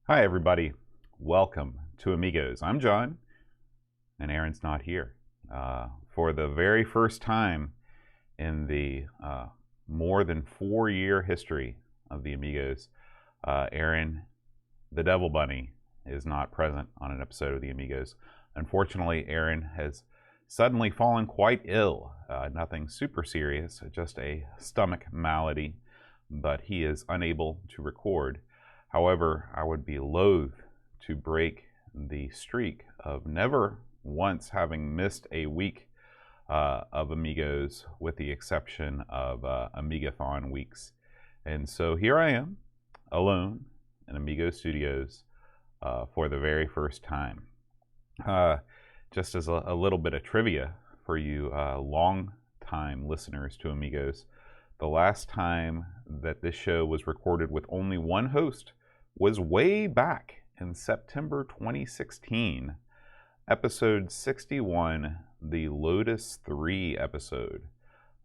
Hi everybody, welcome to Amigos. I'm John, and Aaron's not here. For the very first time in the more than 4-year history of the Amigos, Aaron, the Devil Bunny, is not present on an episode of the Amigos. Unfortunately, Aaron has suddenly fallen quite ill. Nothing super serious, just a stomach malady, but he is unable to record. However, I would be loath to break the streak of never once having missed a week of Amigos, with the exception of Amigathon weeks. And so here I am, alone in Amigo Studios for the very first time. Just as a little bit of trivia for you long-time listeners to Amigos, the last time that this show was recorded with only one host was way back in September 2016. Episode 61, the Lotus 3 episode.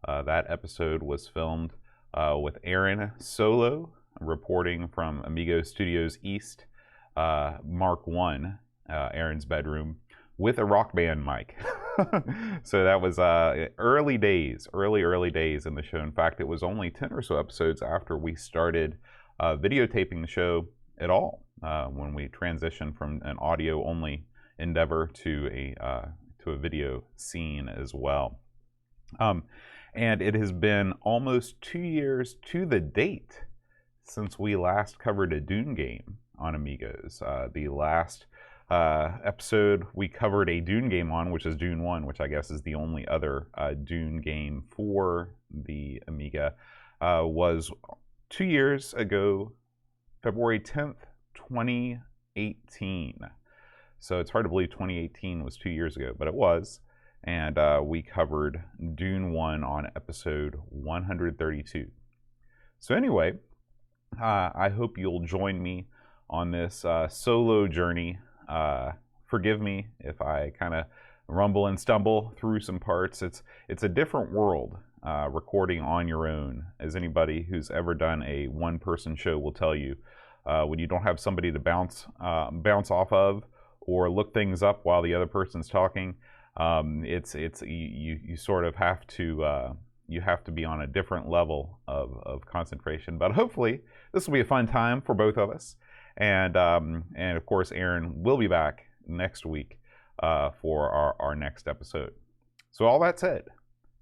That episode was filmed with Aaron solo, reporting from Amigo Studios East, Mark 1, Aaron's bedroom, with a Rock Band mic. So that was early days in the show. In fact, it was only 10 or so episodes after we started videotaping the show at all, when we transitioned from an audio-only endeavor to a video scene as well. And it has been almost 2 years to the date since we last covered a Dune game on Amigos. The last episode we covered a Dune game on, which is Dune 1, which I guess is the only other Dune game for the Amiga, was 2 years ago, February 10th, 2018. So it's hard to believe 2018 was 2 years ago, but it was. And we covered Dune 1 on episode 132. So anyway, I hope you'll join me on this solo journey. Forgive me if I kind of rumble and stumble through some parts. It's a different world, recording on your own, as anybody who's ever done a one-person show will tell you. When you don't have somebody to bounce off of or look things up while the other person's talking, you sort of have to you have to be on a different level of concentration. But hopefully this will be a fun time for both of us, and of course Aaron will be back next week for our next episode. So all that said,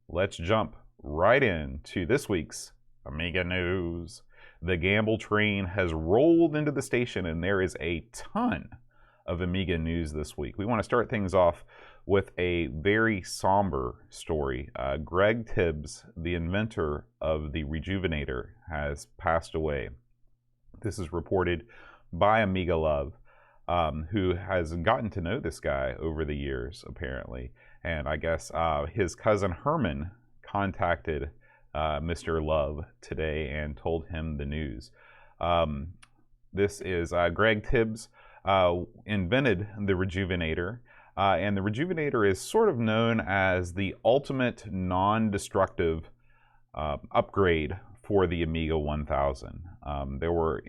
let's jump right into this week's Amiga news. The gamble train has rolled into the station, and there is a ton of Amiga news this week. We want to start things off with a very somber story. Greg Tibbs, the inventor of the Rejuvenator, has passed away. This is reported by Amiga Love, who has gotten to know this guy over the years, apparently. And I guess his cousin Herman contacted Mr. Love today and told him the news. This is Greg Tibbs invented the Rejuvenator, and the Rejuvenator is sort of known as the ultimate non-destructive upgrade for the Amiga 1000. There were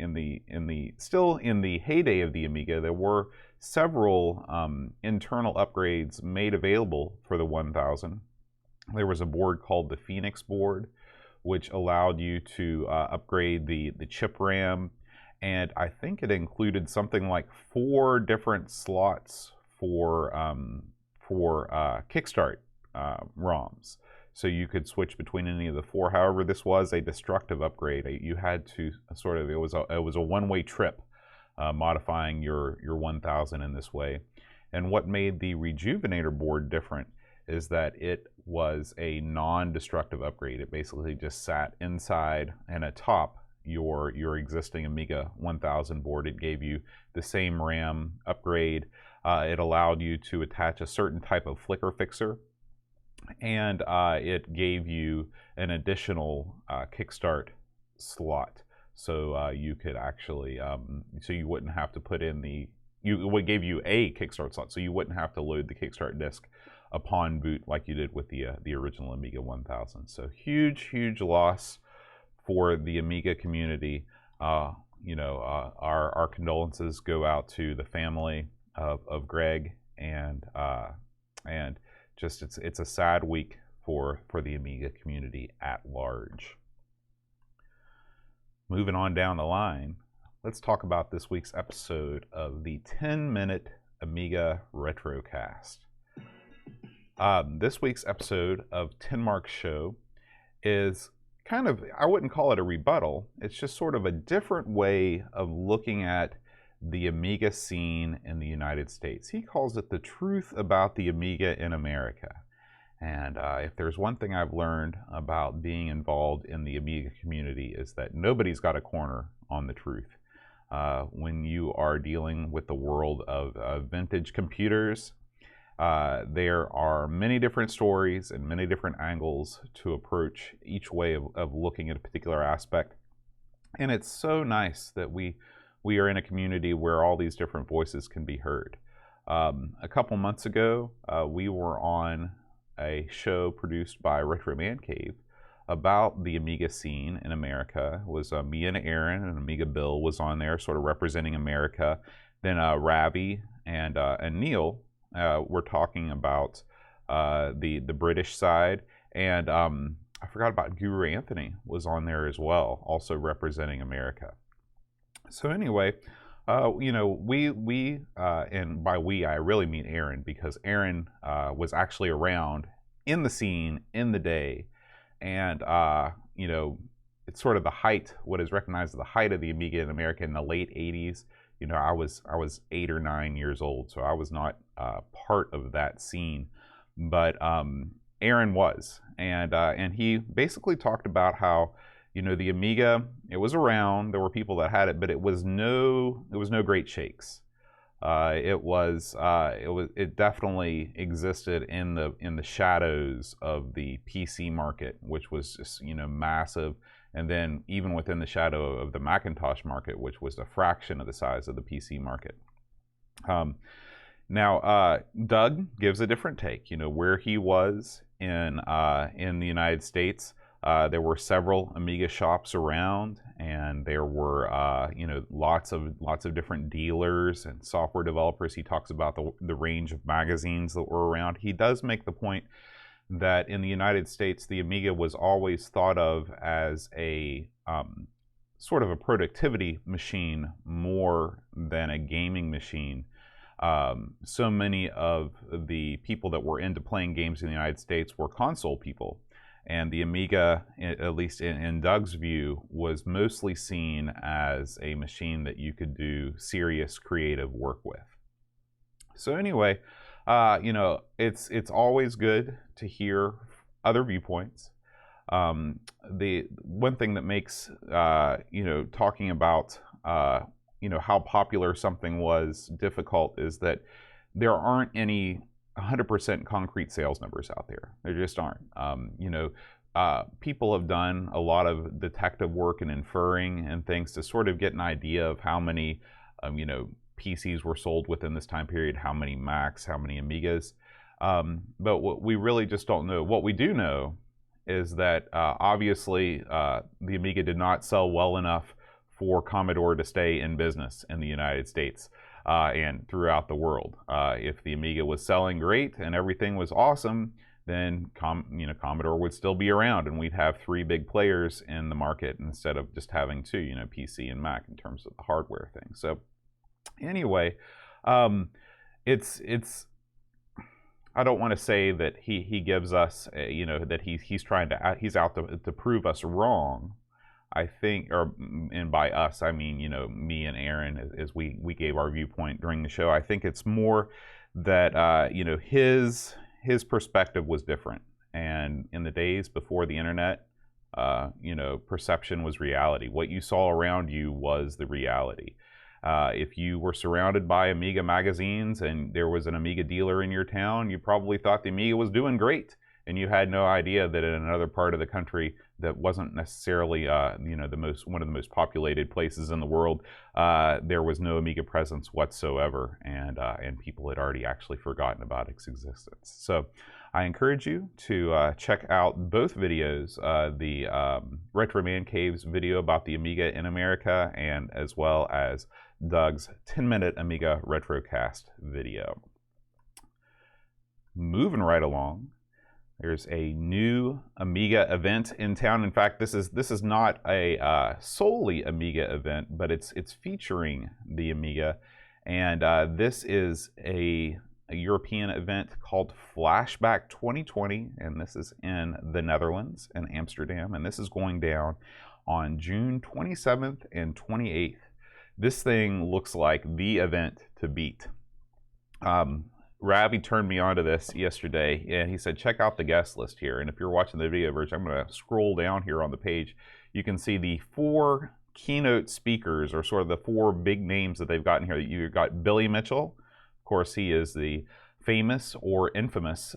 still in the heyday of the Amiga, there were several internal upgrades made available for the 1000. There was a board called the Phoenix board, which allowed you to upgrade the chip RAM, and I think it included something like 4 different slots for Kickstart ROMs. So you could switch between any of the 4. However, this was a destructive upgrade. You had to sort of, it was a one-way trip, modifying your 1000 in this way. And what made the Rejuvenator board different is that it was a non-destructive upgrade. It basically just sat inside and atop your existing Amiga 1000 board. It gave you the same RAM upgrade. It allowed you to attach a certain type of flicker fixer, and it gave you an additional Kickstart slot, so you could actually so you wouldn't have to put in it gave you a Kickstart slot, so you wouldn't have to load the Kickstart disk upon boot like you did with the original Amiga 1000. So huge loss for the Amiga community. our condolences go out to the family of Greg, and just it's a sad week for the Amiga community at large. Moving on down the line, let's talk about this week's episode of the 10-minute Amiga Retrocast. This week's episode of 10 Mark's Show is kind of, I wouldn't call it a rebuttal, it's just sort of a different way of looking at the Amiga scene in the United States. He calls it the truth about the Amiga in America. And if there's one thing I've learned about being involved in the Amiga community is that nobody's got a corner on the truth. When you are dealing with the world of vintage computers, there are many different stories and many different angles to approach each way of looking at a particular aspect. And it's so nice that we are in a community where all these different voices can be heard. A couple months ago, we were on a show produced by Retro Man Cave about the Amiga scene in America. It was me and Aaron, and Amiga Bill was on there, sort of representing America. Then Ravi and Neil were talking about the British side, and I forgot about Guru Anthony was on there as well, also representing America. So anyway, we and by we I really mean Aaron, because Aaron was actually around in the scene in the day, and it's sort of the height, what is recognized as the height of the Amiga in America in the late 80s. I was 8 or 9 years old, so I was not part of that scene, but Aaron was, and he basically talked about how the Amiga, it was around, there were people that had it, but it was no great shakes. It definitely existed in the shadows of the PC market, which was just massive, and then even within the shadow of the Macintosh market, which was a fraction of the size of the PC market. Now, Doug gives a different take. Where he was in the United States. There were several Amiga shops around, and there were lots of different dealers and software developers. He talks about the range of magazines that were around. He does make the point that in the United States, the Amiga was always thought of as a sort of a productivity machine more than a gaming machine. So many of the people that were into playing games in the United States were console people. And the Amiga, at least in Doug's view, was mostly seen as a machine that you could do serious creative work with. So anyway, it's always good to hear other viewpoints. The one thing that makes talking about how popular something was difficult is that there aren't any 100% concrete sales numbers out there. There just aren't. People have done a lot of detective work and inferring and things to sort of get an idea of how many, PCs were sold within this time period, how many Macs, how many Amigas. But what we really just don't know. What we do know is that obviously the Amiga did not sell well enough for Commodore to stay in business in the United States. And throughout the world. If the Amiga was selling great and everything was awesome, then Commodore would still be around, and we'd have 3 big players in the market instead of just having 2, PC and Mac in terms of the hardware thing. So anyway, it's I don't want to say that he gives us that he's out to prove us wrong. I think, and by us, I mean, me and Aaron, as we gave our viewpoint during the show. I think it's more that, his perspective was different. And in the days before the internet, perception was reality. What you saw around you was the reality. If you were surrounded by Amiga magazines and there was an Amiga dealer in your town, you probably thought the Amiga was doing great. And you had no idea that in another part of the country that wasn't necessarily, one of the most populated places in the world, there was no Amiga presence whatsoever, and people had already actually forgotten about its existence. So, I encourage you to check out both videos, the Retro Man Cave's video about the Amiga in America, and as well as Doug's 10-minute Amiga Retrocast video. Moving right along, there's a new Amiga event in town. In fact, this is not a solely Amiga event, but it's featuring the Amiga, and this is a European event called Flashback 2020, and this is in the Netherlands, in Amsterdam, and this is going down on June 27th and 28th. This thing looks like the event to beat. Ravi turned me onto this yesterday, and he said, check out the guest list here. And if you're watching the video version, I'm going to scroll down here on the page. You can see the 4 keynote speakers, or sort of the 4 big names that they've got in here. You've got Billy Mitchell. Of course, he is the famous or infamous,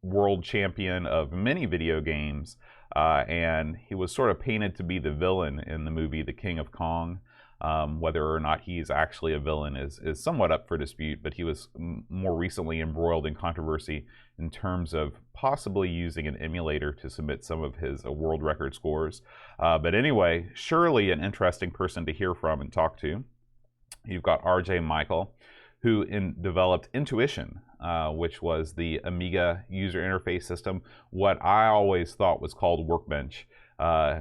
world champion of many video games. And he was sort of painted to be the villain in the movie The King of Kong. Whether or not he's actually a villain is somewhat up for dispute, but he was more recently embroiled in controversy in terms of possibly using an emulator to submit some of his world record scores. But anyway, surely an interesting person to hear from and talk to. You've got RJ Michael, who developed Intuition, which was the Amiga user interface system, what I always thought was called Workbench.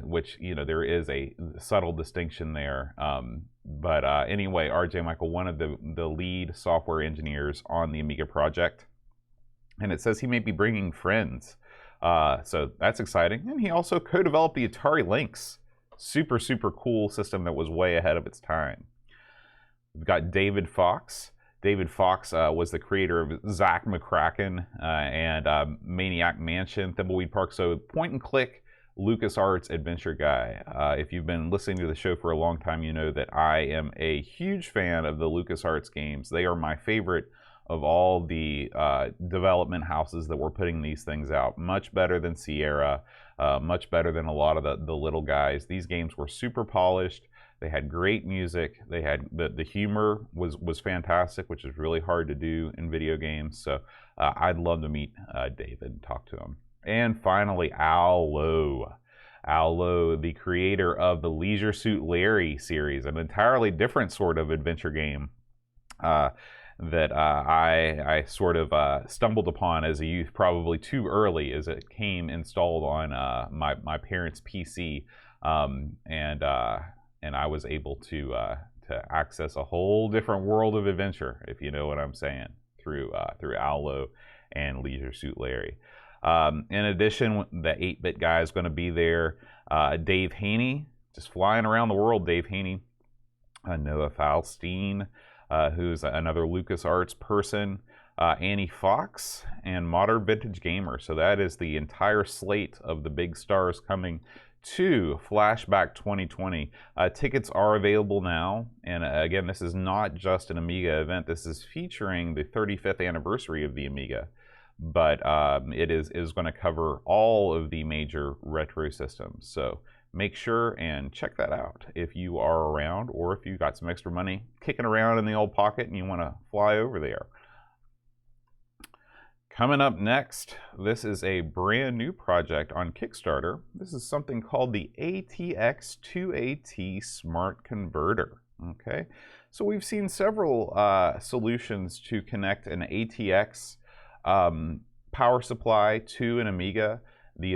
Which, there is a subtle distinction there. But anyway, RJ Michael, one of the lead software engineers on the Amiga project. And it says he may be bringing friends. So that's exciting. And he also co-developed the Atari Lynx. Super, super cool system that was way ahead of its time. We've got David Fox. David Fox was the creator of Zack McCracken and Maniac Mansion, Thimbleweed Park. So point and click LucasArts adventure guy. If you've been listening to the show for a long time, you know that I am a huge fan of the LucasArts games. They are my favorite of all the development houses that were putting these things out. Much better than Sierra, much better than a lot of the little guys. These games were super polished. They had great music. They had the humor was fantastic, which is really hard to do in video games. So I'd love to meet David and talk to him. And finally, Al Lowe. Al Lowe, the creator of the Leisure Suit Larry series, an entirely different sort of adventure game that I sort of stumbled upon as a youth, probably too early, as it came installed on my parents' PC, and I was able to access a whole different world of adventure, if you know what I'm saying, through Al Lowe and Leisure Suit Larry. In addition, the 8-bit guy is going to be there. Dave Haney, just flying around the world, Dave Haney. Noah Falstein, who's another LucasArts person. Annie Fox, and Modern Vintage Gamer. So that is the entire slate of the big stars coming to Flashback 2020. Tickets are available now. And again, this is not just an Amiga event. This is featuring the 35th anniversary of the Amiga. But it is going to cover all of the major retro systems. So make sure and check that out if you are around, or if you've got some extra money kicking around in the old pocket and you want to fly over there. Coming up next, this is a brand new project on Kickstarter. This is something called the ATX2AT Smart Converter. Okay, so we've seen several solutions to connect an ATX power supply to an Amiga. The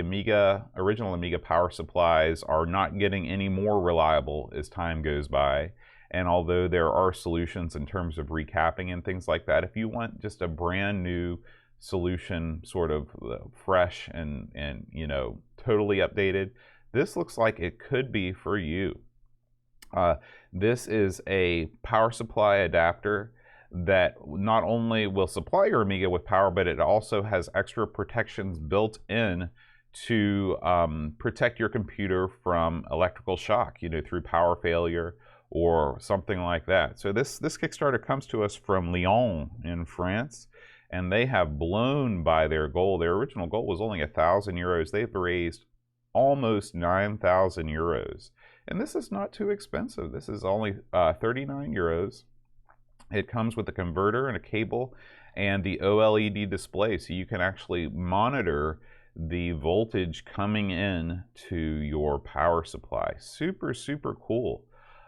original Amiga power supplies are not getting any more reliable as time goes by. And although there are solutions in terms of recapping and things like that, if you want just a brand new solution, sort of fresh and totally updated, this looks like it could be for you. This is a power supply adapter that not only will supply your Amiga with power, but it also has extra protections built in to protect your computer from electrical shock, through power failure or something like that. So this Kickstarter comes to us from Lyon in France, and they have blown by their goal. Their original goal was only 1,000 euros. They've raised almost 9,000 euros. And this is not too expensive. This is only 39 euros. It comes with a converter and a cable and the OLED display, so you can actually monitor the voltage coming in to your power supply. Super, super cool.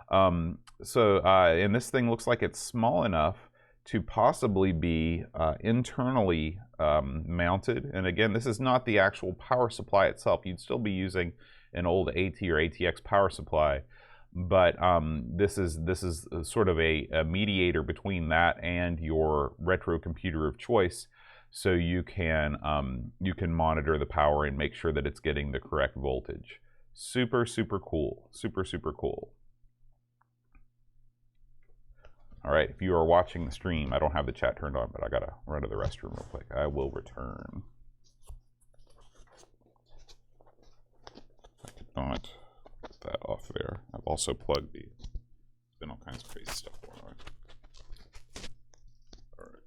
And this thing looks like it's small enough to possibly be internally mounted. And again, this is not the actual power supply itself. You'd still be using an old AT or ATX power supply, but this is sort of a mediator between that and your retro computer of choice, so you can monitor the power and make sure that it's getting the correct voltage. Super, super cool. Super, super cool. All right, if you are watching the stream, I don't have the chat turned on, but I gotta run to the restroom real quick. I will return. I could not get that off there. I've also plugged the, there's been all kinds of crazy stuff going on. All right.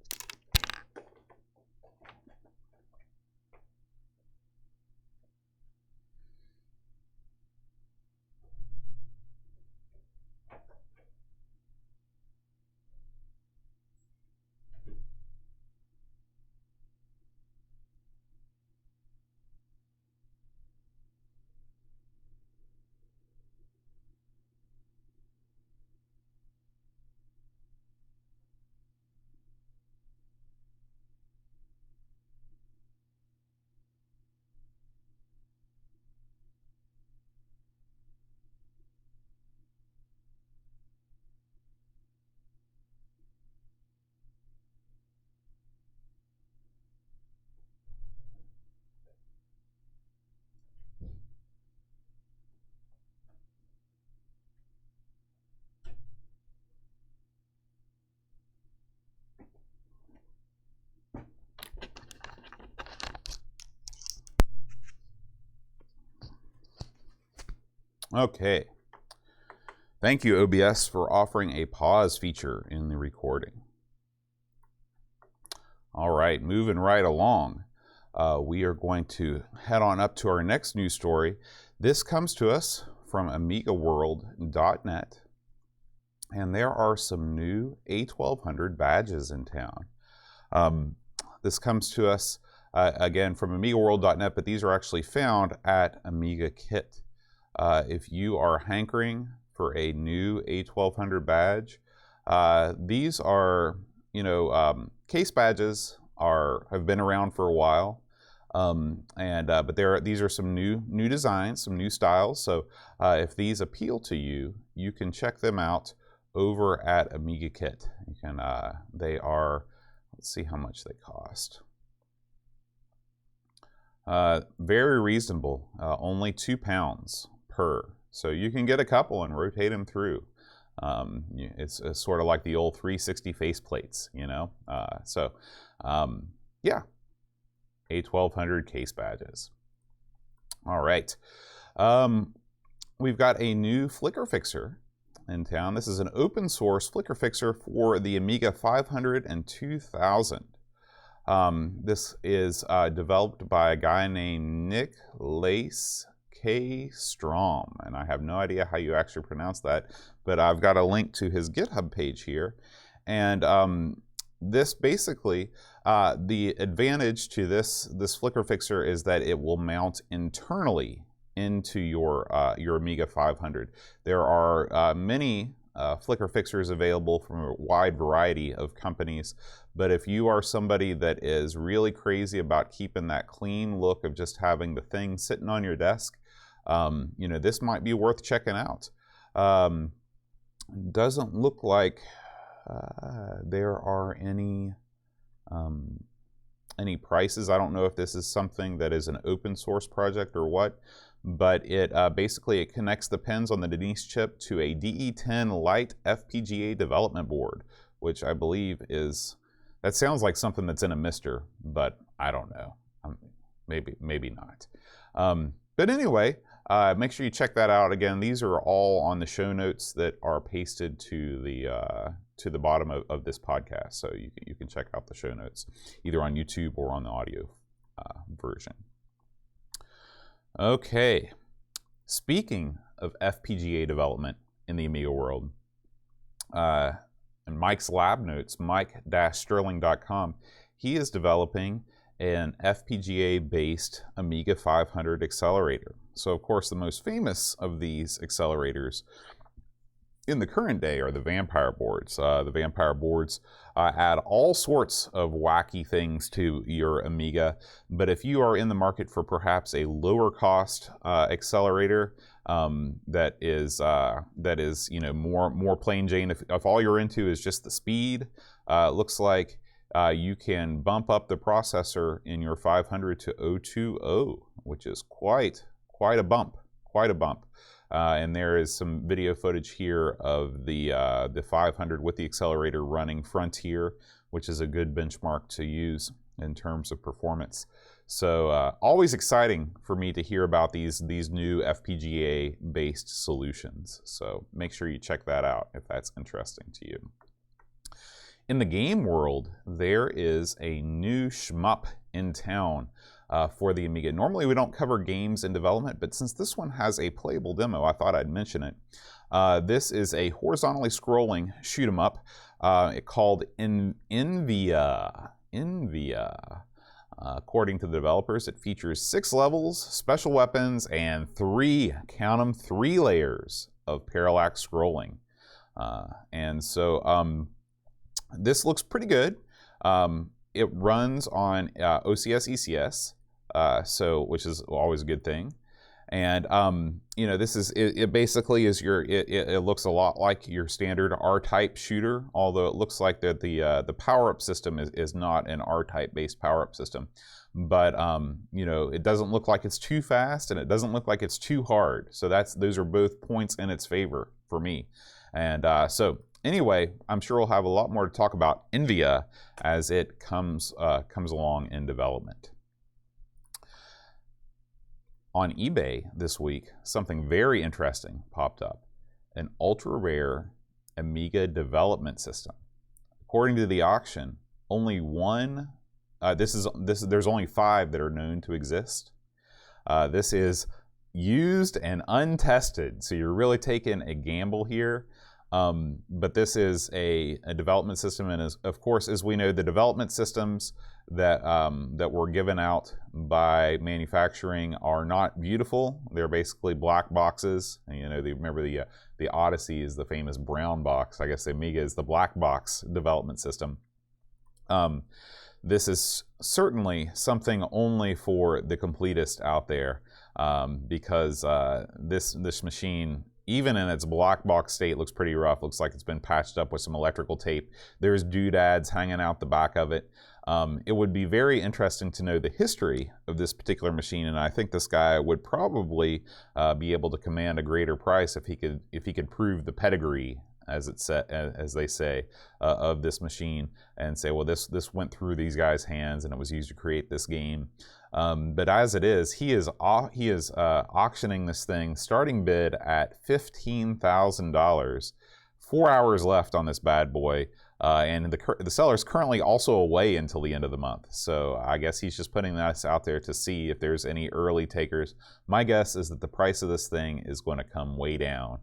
Okay. Thank you, OBS, for offering a pause feature in the recording. All right, moving right along. We are going to head on up to our next news story. This comes to us from AmigaWorld.net, and there are some new A1200 badges in town. This comes to us, again, from AmigaWorld.net, but these are actually found at Amiga Kit. If you are hankering for a new A1200 badge, these are, case badges have been around for a while, but these are some new designs, some new styles. So if these appeal to you, you can check them out over at Amiga Kit. You can, they are, let's see how much they cost. Very reasonable, only £2 per. So you can get a couple and rotate them through. It's sort of like the old 360 faceplates, yeah, A1200 case badges. All right. We've got a new flicker fixer in town. This is an open source flicker fixer for the Amiga 500 and 2000. This is developed by a guy named Nick Lace K. Strom, and I have no idea how you actually pronounce that, but I've got a link to his GitHub page here. And this basically, the advantage to this flicker fixer is that it will mount internally into your Amiga 500. There are many flicker fixers available from a wide variety of companies, but if you are somebody that is really crazy about keeping that clean look of just having the thing sitting on your desk, this might be worth checking out. Doesn't look like there are any prices. I don't know if this is something that is an open source project or what, but it basically it connects the pins on the Denise chip to a DE10 Lite FPGA development board, which I believe is, that sounds like something that's in a Mister, but I don't know. Maybe not. But anyway, make sure you check that out. Again, these are all on the show notes that are pasted to the bottom of this podcast, so you can check out the show notes either on YouTube or on the audio version. Okay, speaking of FPGA development in the Amiga world, and Mike's Lab Notes, mike-sterling.com, he is developing an FPGA-based Amiga 500 accelerator. So, of course, the most famous of these accelerators in the current day are the Vampire boards. The Vampire boards add all sorts of wacky things to your Amiga, but if you are in the market for perhaps a lower cost accelerator that is more plain Jane, if all you're into is just the speed, looks like you can bump up the processor in your 500 to 020, which is quite a bump, and there is some video footage here of the 500 with the accelerator running Frontier, which is a good benchmark to use in terms of performance. So always exciting for me to hear about these new FPGA-based solutions. So make sure you check that out if that's interesting to you. In the game world, there is a new shmup in town for the Amiga. Normally we don't cover games in development, but since this one has a playable demo, I thought I'd mention it. This is a horizontally scrolling shoot 'em up called Envia. According to the developers, it features 6 levels, special weapons, and 3 layers of parallax scrolling. And so this looks pretty good. It runs on OCS ECS, which is always a good thing. And this is it basically is it looks a lot like your standard R-type shooter, although it looks like that the power-up system is not an R-type based power-up system. But it doesn't look like it's too fast, and it doesn't look like it's too hard. So those are both points in its favor for me. And so anyway, I'm sure we'll have a lot more to talk about Envia as it comes along in development. On eBay this week, something very interesting popped up: an ultra-rare Amiga development system. According to the auction, only one. There's only 5 that are known to exist. This is used and untested, so you're really taking a gamble here. But this is a development system, and of course, as we know, the development systems that were given out by manufacturing are not beautiful. They're basically black boxes. And, remember the Odyssey is the famous brown box. I guess the Amiga is the black box development system. This is certainly something only for the completist out there, because this machine, even in its black box state, looks pretty rough. Looks like it's been patched up with some electrical tape. There's doodads hanging out the back of it. It would be very interesting to know the history of this particular machine, and I think this guy would probably be able to command a greater price if he could prove the pedigree, as they say, of this machine, and say, well, this went through these guys' hands and it was used to create this game. But as it is, he is auctioning this thing, starting bid at $15,000. 4 hours left on this bad boy, and the seller's currently also away until the end of the month. So I guess he's just putting this out there to see if there's any early takers. My guess is that the price of this thing is going to come way down,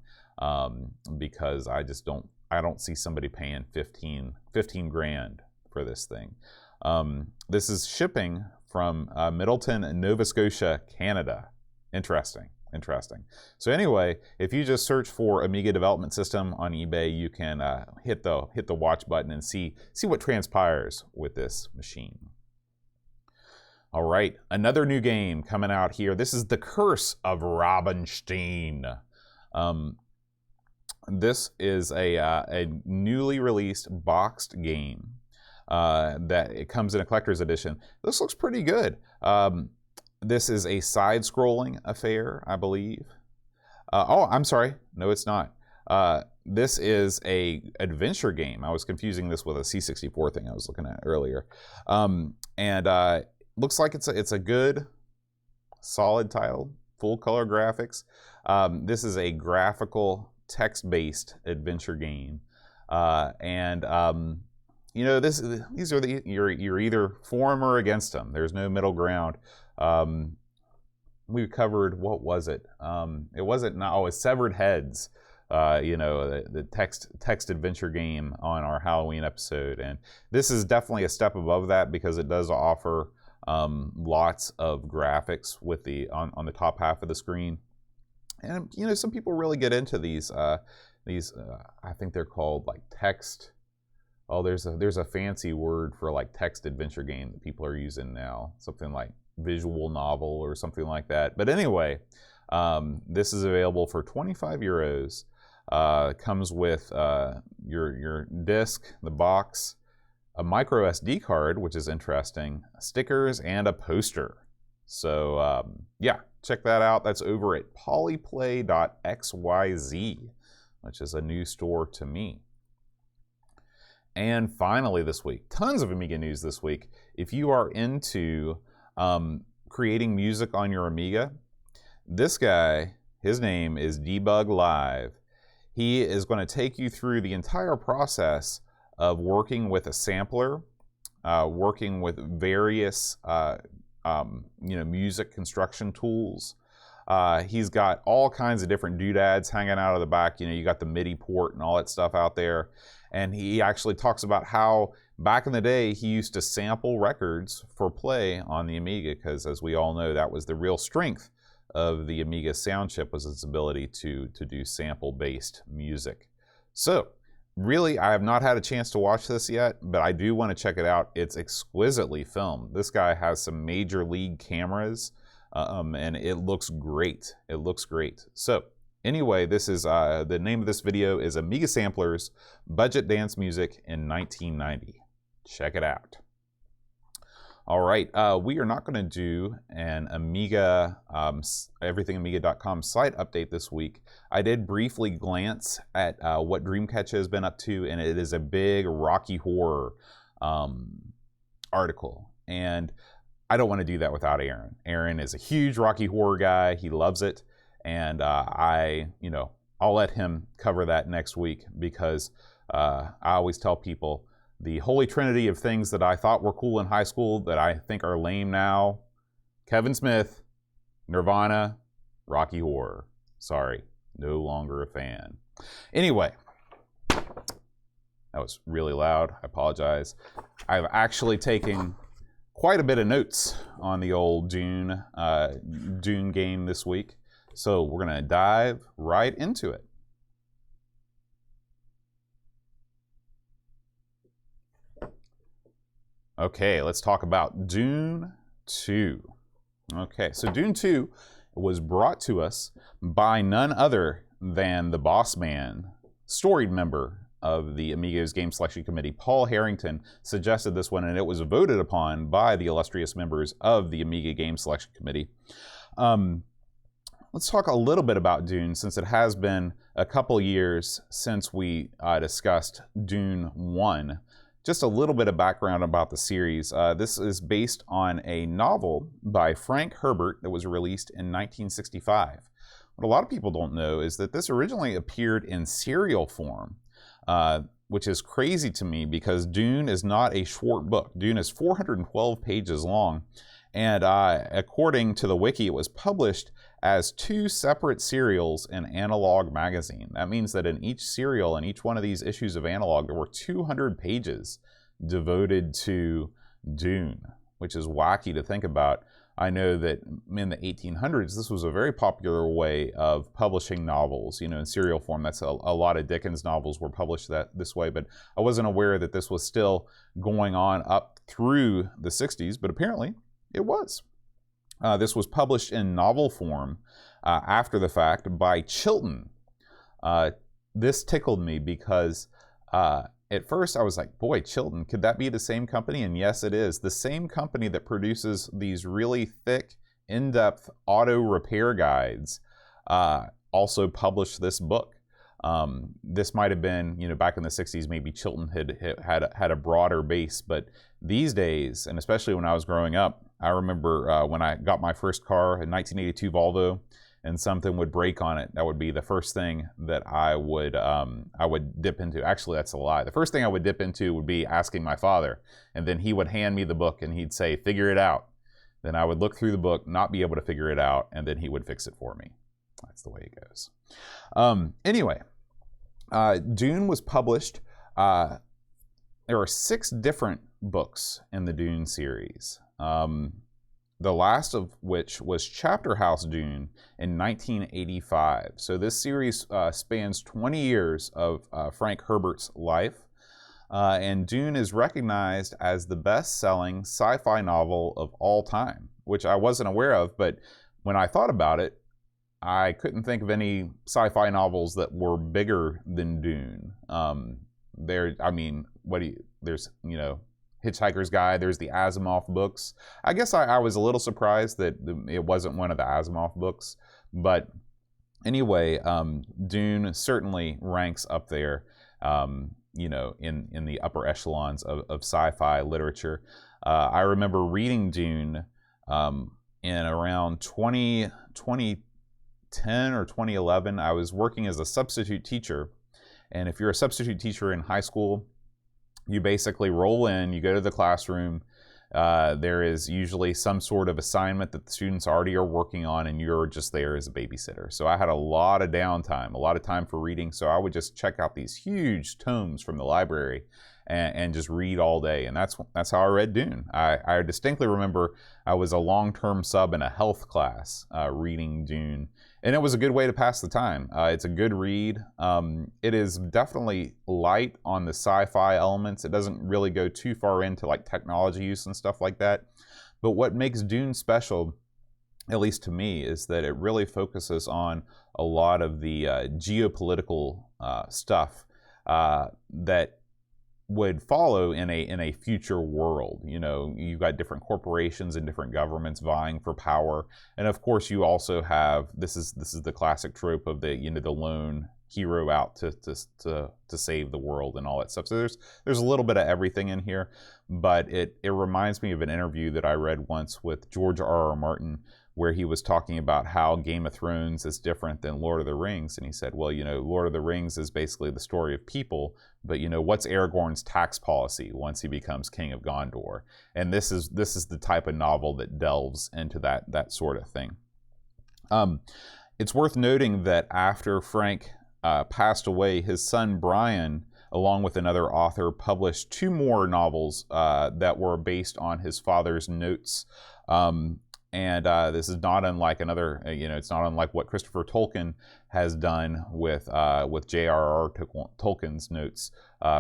because I don't see somebody paying 15 grand for this thing. This is shipping from Middleton, Nova Scotia, Canada. Interesting. So anyway, if you just search for Amiga development system on eBay, you can hit the watch button and see what transpires with this machine. All right, another new game coming out here. This is The Curse of Rabenstein. This is a newly released boxed game that it comes in a collector's edition. This looks pretty good. This is a side-scrolling affair, I believe. Oh, I'm sorry. No, it's not. This is a adventure game. I was confusing this with a C64 thing I was looking at earlier. And looks like it's a good, solid title, full-color graphics. This is a graphical, text-based adventure game. These are you're either for them or against them. There's no middle ground. We covered, what was it? It's Severed Heads, the text adventure game on our Halloween episode. And this is definitely a step above that because it does offer lots of graphics with on the top half of the screen. And some people really get into these. I think they're called like text. Oh, there's a fancy word for like text adventure game that people are using now. Something like visual novel or something like that. But anyway, this is available for 25 euros. Comes with your disc, the box, a micro SD card, which is interesting, stickers, and a poster. So yeah, check that out. That's over at polyplay.xyz, which is a new store to me. And finally this week, tons of Amiga news this week. If you are into creating music on your Amiga, this guy, his name is Debug Live. He is going to take you through the entire process of working with a sampler, working with various music construction tools. He's got all kinds of different doodads hanging out of the back. You got the MIDI port and all that stuff out there. And he actually talks about how back in the day he used to sample records for play on the Amiga, because as we all know, that was the real strength of the Amiga sound chip, was its ability to do sample-based music. So really, I have not had a chance to watch this yet, but I do want to check it out. It's exquisitely filmed. This guy has some major league cameras, and it looks great. It looks great. So anyway, this is the name of this video is Amiga Samplers Budget Dance Music in 1990. Check it out. All right, we are not going to do an Amiga, everythingamiga.com site update this week. I did briefly glance at what Dreamcatcher has been up to, and it is a big Rocky Horror article. And I don't want to do that without Aaron. Aaron is a huge Rocky Horror guy. He loves it. And I'll let him cover that next week, because I always tell people the holy trinity of things that I thought were cool in high school that I think are lame now: Kevin Smith, Nirvana, Rocky Horror. Sorry, no longer a fan. Anyway, that was really loud. I apologize. I've actually taken quite a bit of notes on the old Dune game this week. So we're going to dive right into it. Okay, let's talk about Dune 2. Okay, so Dune 2 was brought to us by none other than the boss man, storied member of the Amigos Game Selection Committee. Paul Harrington suggested this one, and it was voted upon by the illustrious members of the Amiga Game Selection Committee. Let's talk a little bit about Dune, since it has been a couple years since we discussed Dune 1. Just a little bit of background about the series. This is based on a novel by Frank Herbert that was released in 1965. What a lot of people don't know is that this originally appeared in serial form, which is crazy to me because Dune is not a short book. Dune is 412 pages long, and according to the wiki, it was published as 2 separate serials in Analog magazine. That means that in each serial, in each one of these issues of Analog, there were 200 pages devoted to Dune, which is wacky to think about. I know that in the 1800s, this was a very popular way of publishing novels, in serial form. That's a lot of Dickens novels were published this way, but I wasn't aware that this was still going on up through the 60s, but apparently it was. This was published in novel form after the fact by Chilton. This tickled me because at first I was like, boy, Chilton, could that be the same company? And yes, it is. The same company that produces these really thick, in-depth auto repair guides also published this book. This might have been, back in the 60s, maybe Chilton had a broader base, but these days, and especially when I was growing up, I remember when I got my first car, a 1982 Volvo, and something would break on it. That would be the first thing that I would dip into. Actually, that's a lie. The first thing I would dip into would be asking my father, and then he would hand me the book and he'd say, "Figure it out." Then I would look through the book, not be able to figure it out, and then he would fix it for me. That's the way it goes. Anyway, Dune was published. There are 6 different books in the Dune series. The last of which was Chapter House Dune in 1985. So this series spans 20 years of Frank Herbert's life. And Dune is recognized as the best-selling sci-fi novel of all time, which I wasn't aware of, but when I thought about it, I couldn't think of any sci-fi novels that were bigger than Dune. There's, Hitchhiker's Guide, there's the Asimov books. I guess I was a little surprised that it wasn't one of the Asimov books, but anyway, Dune certainly ranks up there, in the upper echelons of sci-fi literature. I remember reading Dune in around 2010 or 2011. I was working as a substitute teacher, and if you're a substitute teacher in high school, you basically roll in, you go to the classroom, there is usually some sort of assignment that the students already are working on, and you're just there as a babysitter. So I had a lot of downtime, a lot of time for reading, so I would just check out these huge tomes from the library and just read all day, and that's how I read Dune. I distinctly remember I was a long-term sub in a health class reading Dune, and it was a good way to pass the time. It's a good read. It is definitely light on the sci-fi elements. It doesn't really go too far into like technology use and stuff like that. But what makes Dune special, at least to me, is that it really focuses on a lot of the geopolitical stuff that would follow in a future world. You've got different corporations and different governments vying for power, and of course you also have this is the classic trope of the lone hero out to save the world and all that stuff. So there's a little bit of everything in here, but it reminds me of an interview that I read once with George R.R. Martin, where he was talking about how Game of Thrones is different than Lord of the Rings. And he said, well, Lord of the Rings is basically the story of people, but what's Aragorn's tax policy once he becomes King of Gondor? And this is the type of novel that delves into that sort of thing. It's worth noting that after Frank passed away, his son Brian, along with another author, published 2 more novels that were based on his father's notes. And this is not unlike it's not unlike what Christopher Tolkien has done with J.R.R. Tolkien's notes,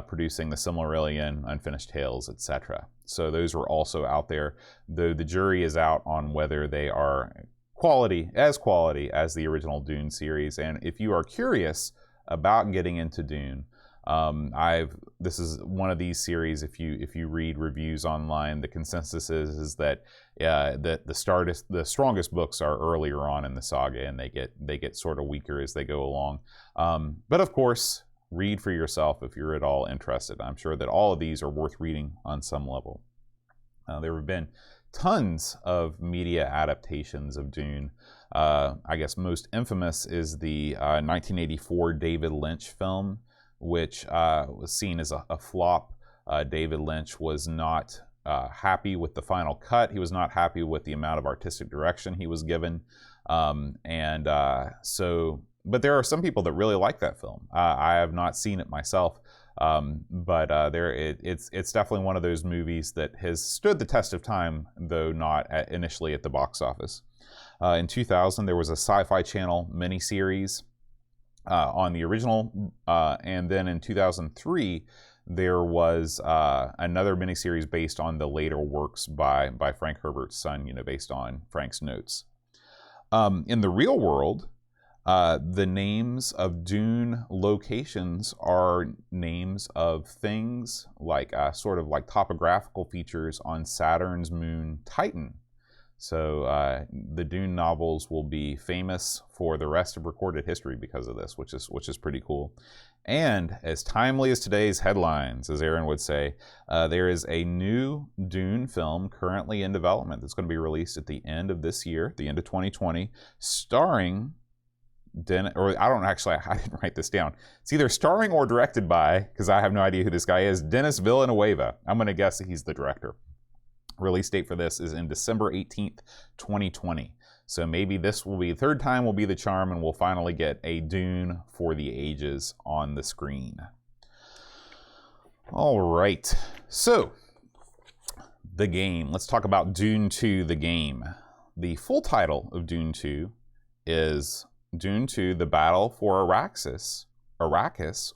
producing the Silmarillion, Unfinished Tales, etc. So those were also out there, though the jury is out on whether they are quality as the original Dune series. And if you are curious about getting into Dune, this is one of these series. If you read reviews online, the consensus is that the strongest books are earlier on in the saga, and they get sort of weaker as they go along. But of course, read for yourself if you're at all interested. I'm sure that all of these are worth reading on some level. There have been tons of media adaptations of Dune. I guess most infamous is the 1984 David Lynch film, which was seen as a flop. David Lynch was not happy with the final cut. He was not happy with the amount of artistic direction he was given. But there are some people that really like that film. I have not seen it myself, but it's definitely one of those movies that has stood the test of time, though not initially at the box office. In 2000, there was a Sci-Fi Channel miniseries on the original, and then in 2003 there was another miniseries based on the later works by Frank Herbert's son, based on Frank's notes. In the real world, the names of Dune locations are names of things like sort of like topographical features on Saturn's moon Titan. So the Dune novels will be famous for the rest of recorded history because of this, which is pretty cool. And as timely as today's headlines, as Aaron would say, there is a new Dune film currently in development that's going to be released at the end of this year, the end of 2020, starring I didn't write this down. It's either starring or directed by, because I have no idea who this guy is, Denis Villeneuve. I'm going to guess that he's the director. Release date for this is in December 18th, 2020. So maybe this will be, third time will be the charm, and we'll finally get a Dune for the ages on the screen. All right, so the game. Let's talk about Dune 2, the game. The full title of Dune 2 is Dune 2, The Battle for Arrakis,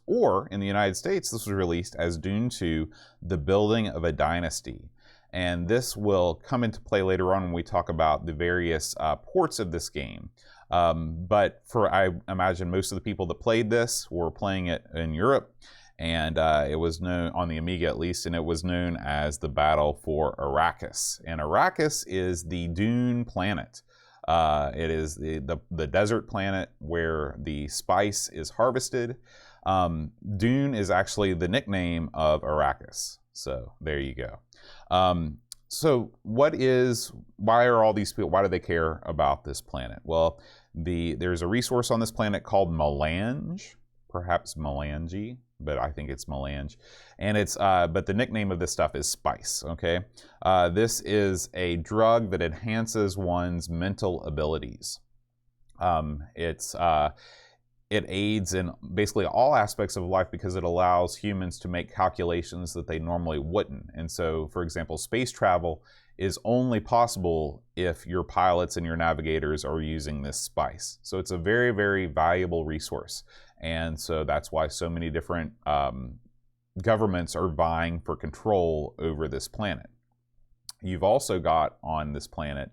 or in the United States, this was released as Dune 2, The Building of a Dynasty. And this will come into play later on when we talk about the various ports of this game. But I imagine most of the people that played this were playing it in Europe, and it was known, on the Amiga at least, and it was known as the Battle for Arrakis. And Arrakis is the Dune planet. It is the desert planet where the spice is harvested. Dune is actually the nickname of Arrakis. So there you go. So why are all these people, why do they care about this planet? Well, there's a resource on this planet called melange, perhaps melange, but I think it's melange. And but the nickname of this stuff is spice, okay? This is a drug that enhances one's mental abilities. It aids in basically all aspects of life because it allows humans to make calculations that they normally wouldn't. And so, for example, space travel is only possible if your pilots and your navigators are using this spice. So it's a very, very valuable resource. And so that's why so many different governments are vying for control over this planet. You've also got on this planet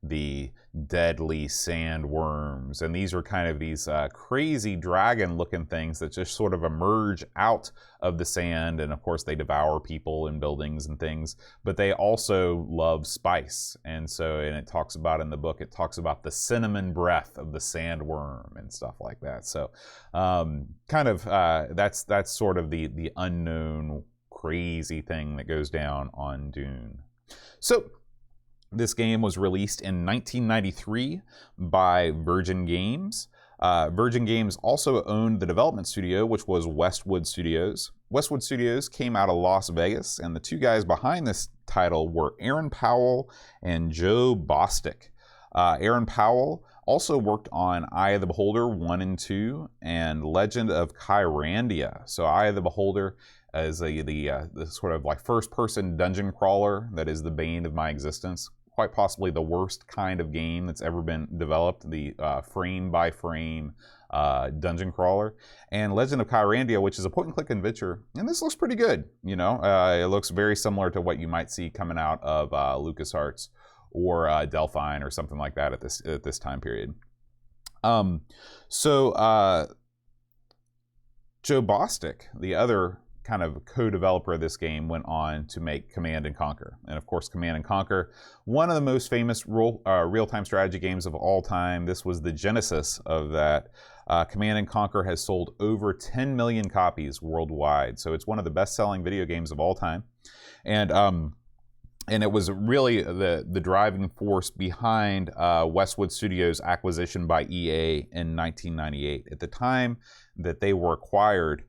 the deadly sandworms, and these are kind of these crazy dragon-looking things that just sort of emerge out of the sand, and of course they devour people and buildings and things, but they also love spice. And it talks about in the book, it talks about the cinnamon breath of the sandworm and stuff like that. So that's sort of the unknown crazy thing that goes down on Dune. So this game was released in 1993 by Virgin Games. Virgin Games also owned the development studio, which was Westwood Studios. Westwood Studios came out of Las Vegas, and the two guys behind this title were Aaron Powell and Joe Bostic. Aaron Powell also worked on Eye of the Beholder 1 and 2 and Legend of Kyrandia. So Eye of the Beholder is the sort of like first-person dungeon crawler that is the bane of my existence. Quite possibly the worst kind of game that's ever been developed, the frame-by-frame dungeon crawler. And Legend of Kyrandia, which is a point-and-click adventure, and this looks pretty good. You know, it looks very similar to what you might see coming out of LucasArts or Delphine or something like that at this time period. Joe Bostic, the other kind of co-developer of this game, went on to make Command & Conquer. And of course, Command & Conquer, one of the most famous real-time strategy games of all time. This was the genesis of that. Command & Conquer has sold over 10 million copies worldwide. So it's one of the best-selling video games of all time. And it was really the driving force behind Westwood Studios' acquisition by EA in 1998. At the time that they were acquired,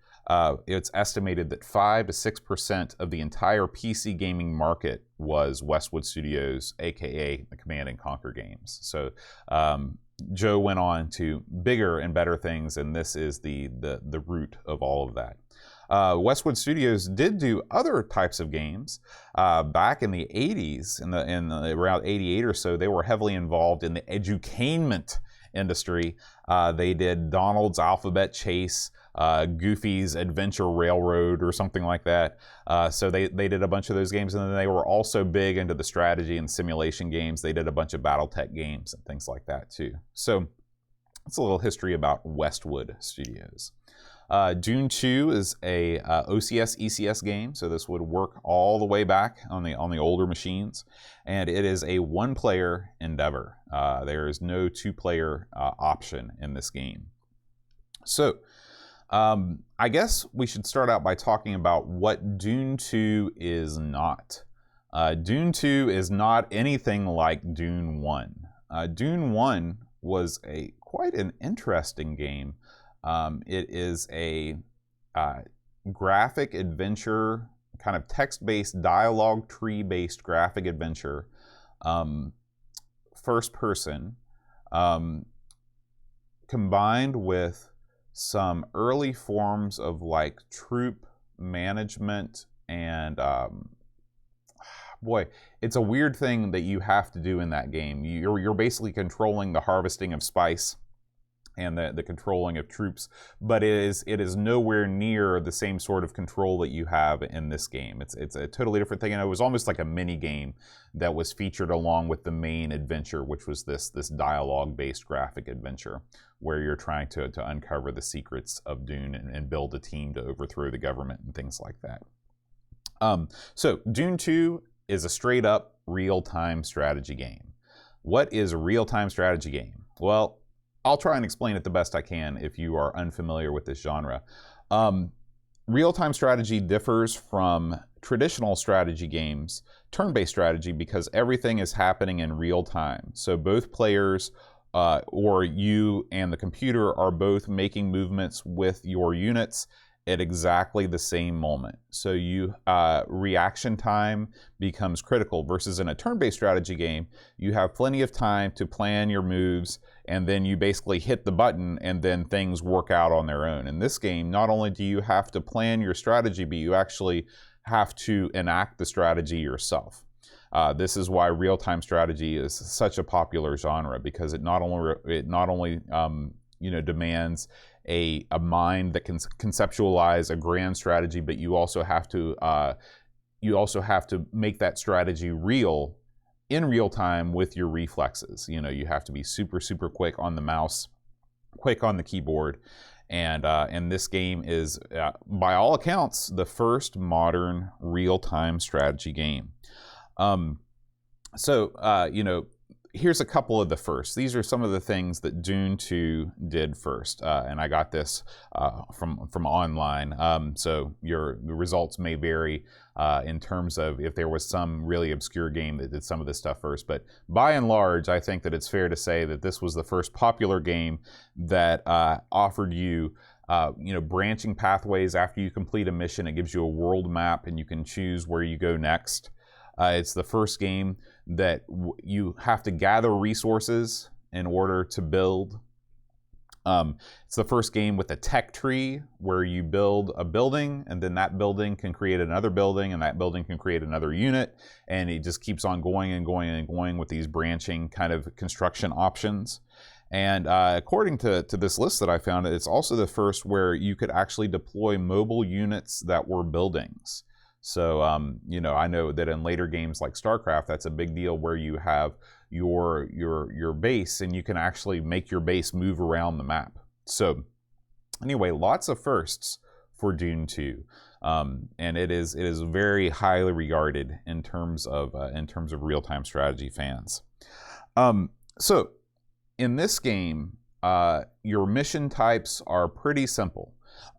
it's estimated that 5 to 6% of the entire PC gaming market was Westwood Studios, aka the Command & Conquer games. So Joe went on to bigger and better things, and this is the root of all of that. Westwood Studios did do other types of games back in the 80s, around 88 or so. They were heavily involved in the edutainment industry. They did Donald's Alphabet Chase, Goofy's Adventure Railroad, or something like that. So they did a bunch of those games, and then they were also big into the strategy and simulation games. They did a bunch of BattleTech games and things like that too. So it's a little history about Westwood Studios. Dune 2 is a OCS ECS game, so this would work all the way back on the older machines, and it is a one-player endeavor. There is no two-player option in this game. So I guess we should start out by talking about what Dune 2 is not. Dune 2 is not anything like Dune 1. Dune 1 was quite an interesting game. It is a graphic adventure, kind of text-based, dialogue tree-based graphic adventure, first person, combined with some early forms of like troop management and boy, it's a weird thing that you have to do in that game. You're basically controlling the harvesting of spice and the controlling of troops, but it is nowhere near the same sort of control that you have in this game. It's a totally different thing, and it was almost like a mini game that was featured along with the main adventure, which was this dialogue-based graphic adventure where you're trying to uncover the secrets of Dune and build a team to overthrow the government and things like that. So Dune 2 is a straight-up real-time strategy game. What is a real-time strategy game? Well, I'll try and explain it the best I can if you are unfamiliar with this genre. Real-time strategy differs from traditional strategy games, turn-based strategy, because everything is happening in real time. So both players or you and the computer are both making movements with your units at exactly the same moment. So reaction time becomes critical, versus in a turn-based strategy game, you have plenty of time to plan your moves, and then you basically hit the button and then things work out on their own. In this game, not only do you have to plan your strategy, but you actually have to enact the strategy yourself. This is why real-time strategy is such a popular genre, because it not only demands a mind that can conceptualize a grand strategy, but you also have to make that strategy real in real time with your reflexes. You have to be super quick on the mouse, quick on the keyboard, and this game is by all accounts the first modern real-time strategy game. Here's a couple of the first. These are some of the things that Dune 2 did first, and I got this from online. So the results may vary in terms of if there was some really obscure game that did some of this stuff first. But by and large, I think that it's fair to say that this was the first popular game that offered you branching pathways after you complete a mission. It gives you a world map, and you can choose where you go next. It's the first game that you have to gather resources in order to build. It's the first game with a tech tree where you build a building, and then that building can create another building, and that building can create another unit, and it just keeps on going and going and going with these branching kind of construction options. And according to this list that I found, it's also the first where you could actually deploy mobile units that were buildings. So, I know that in later games like StarCraft, that's a big deal, where you have your base, and you can actually make your base move around the map. So, anyway, lots of firsts for Dune 2, and it is very highly regarded in terms of real-time strategy fans. So, in this game, your mission types are pretty simple.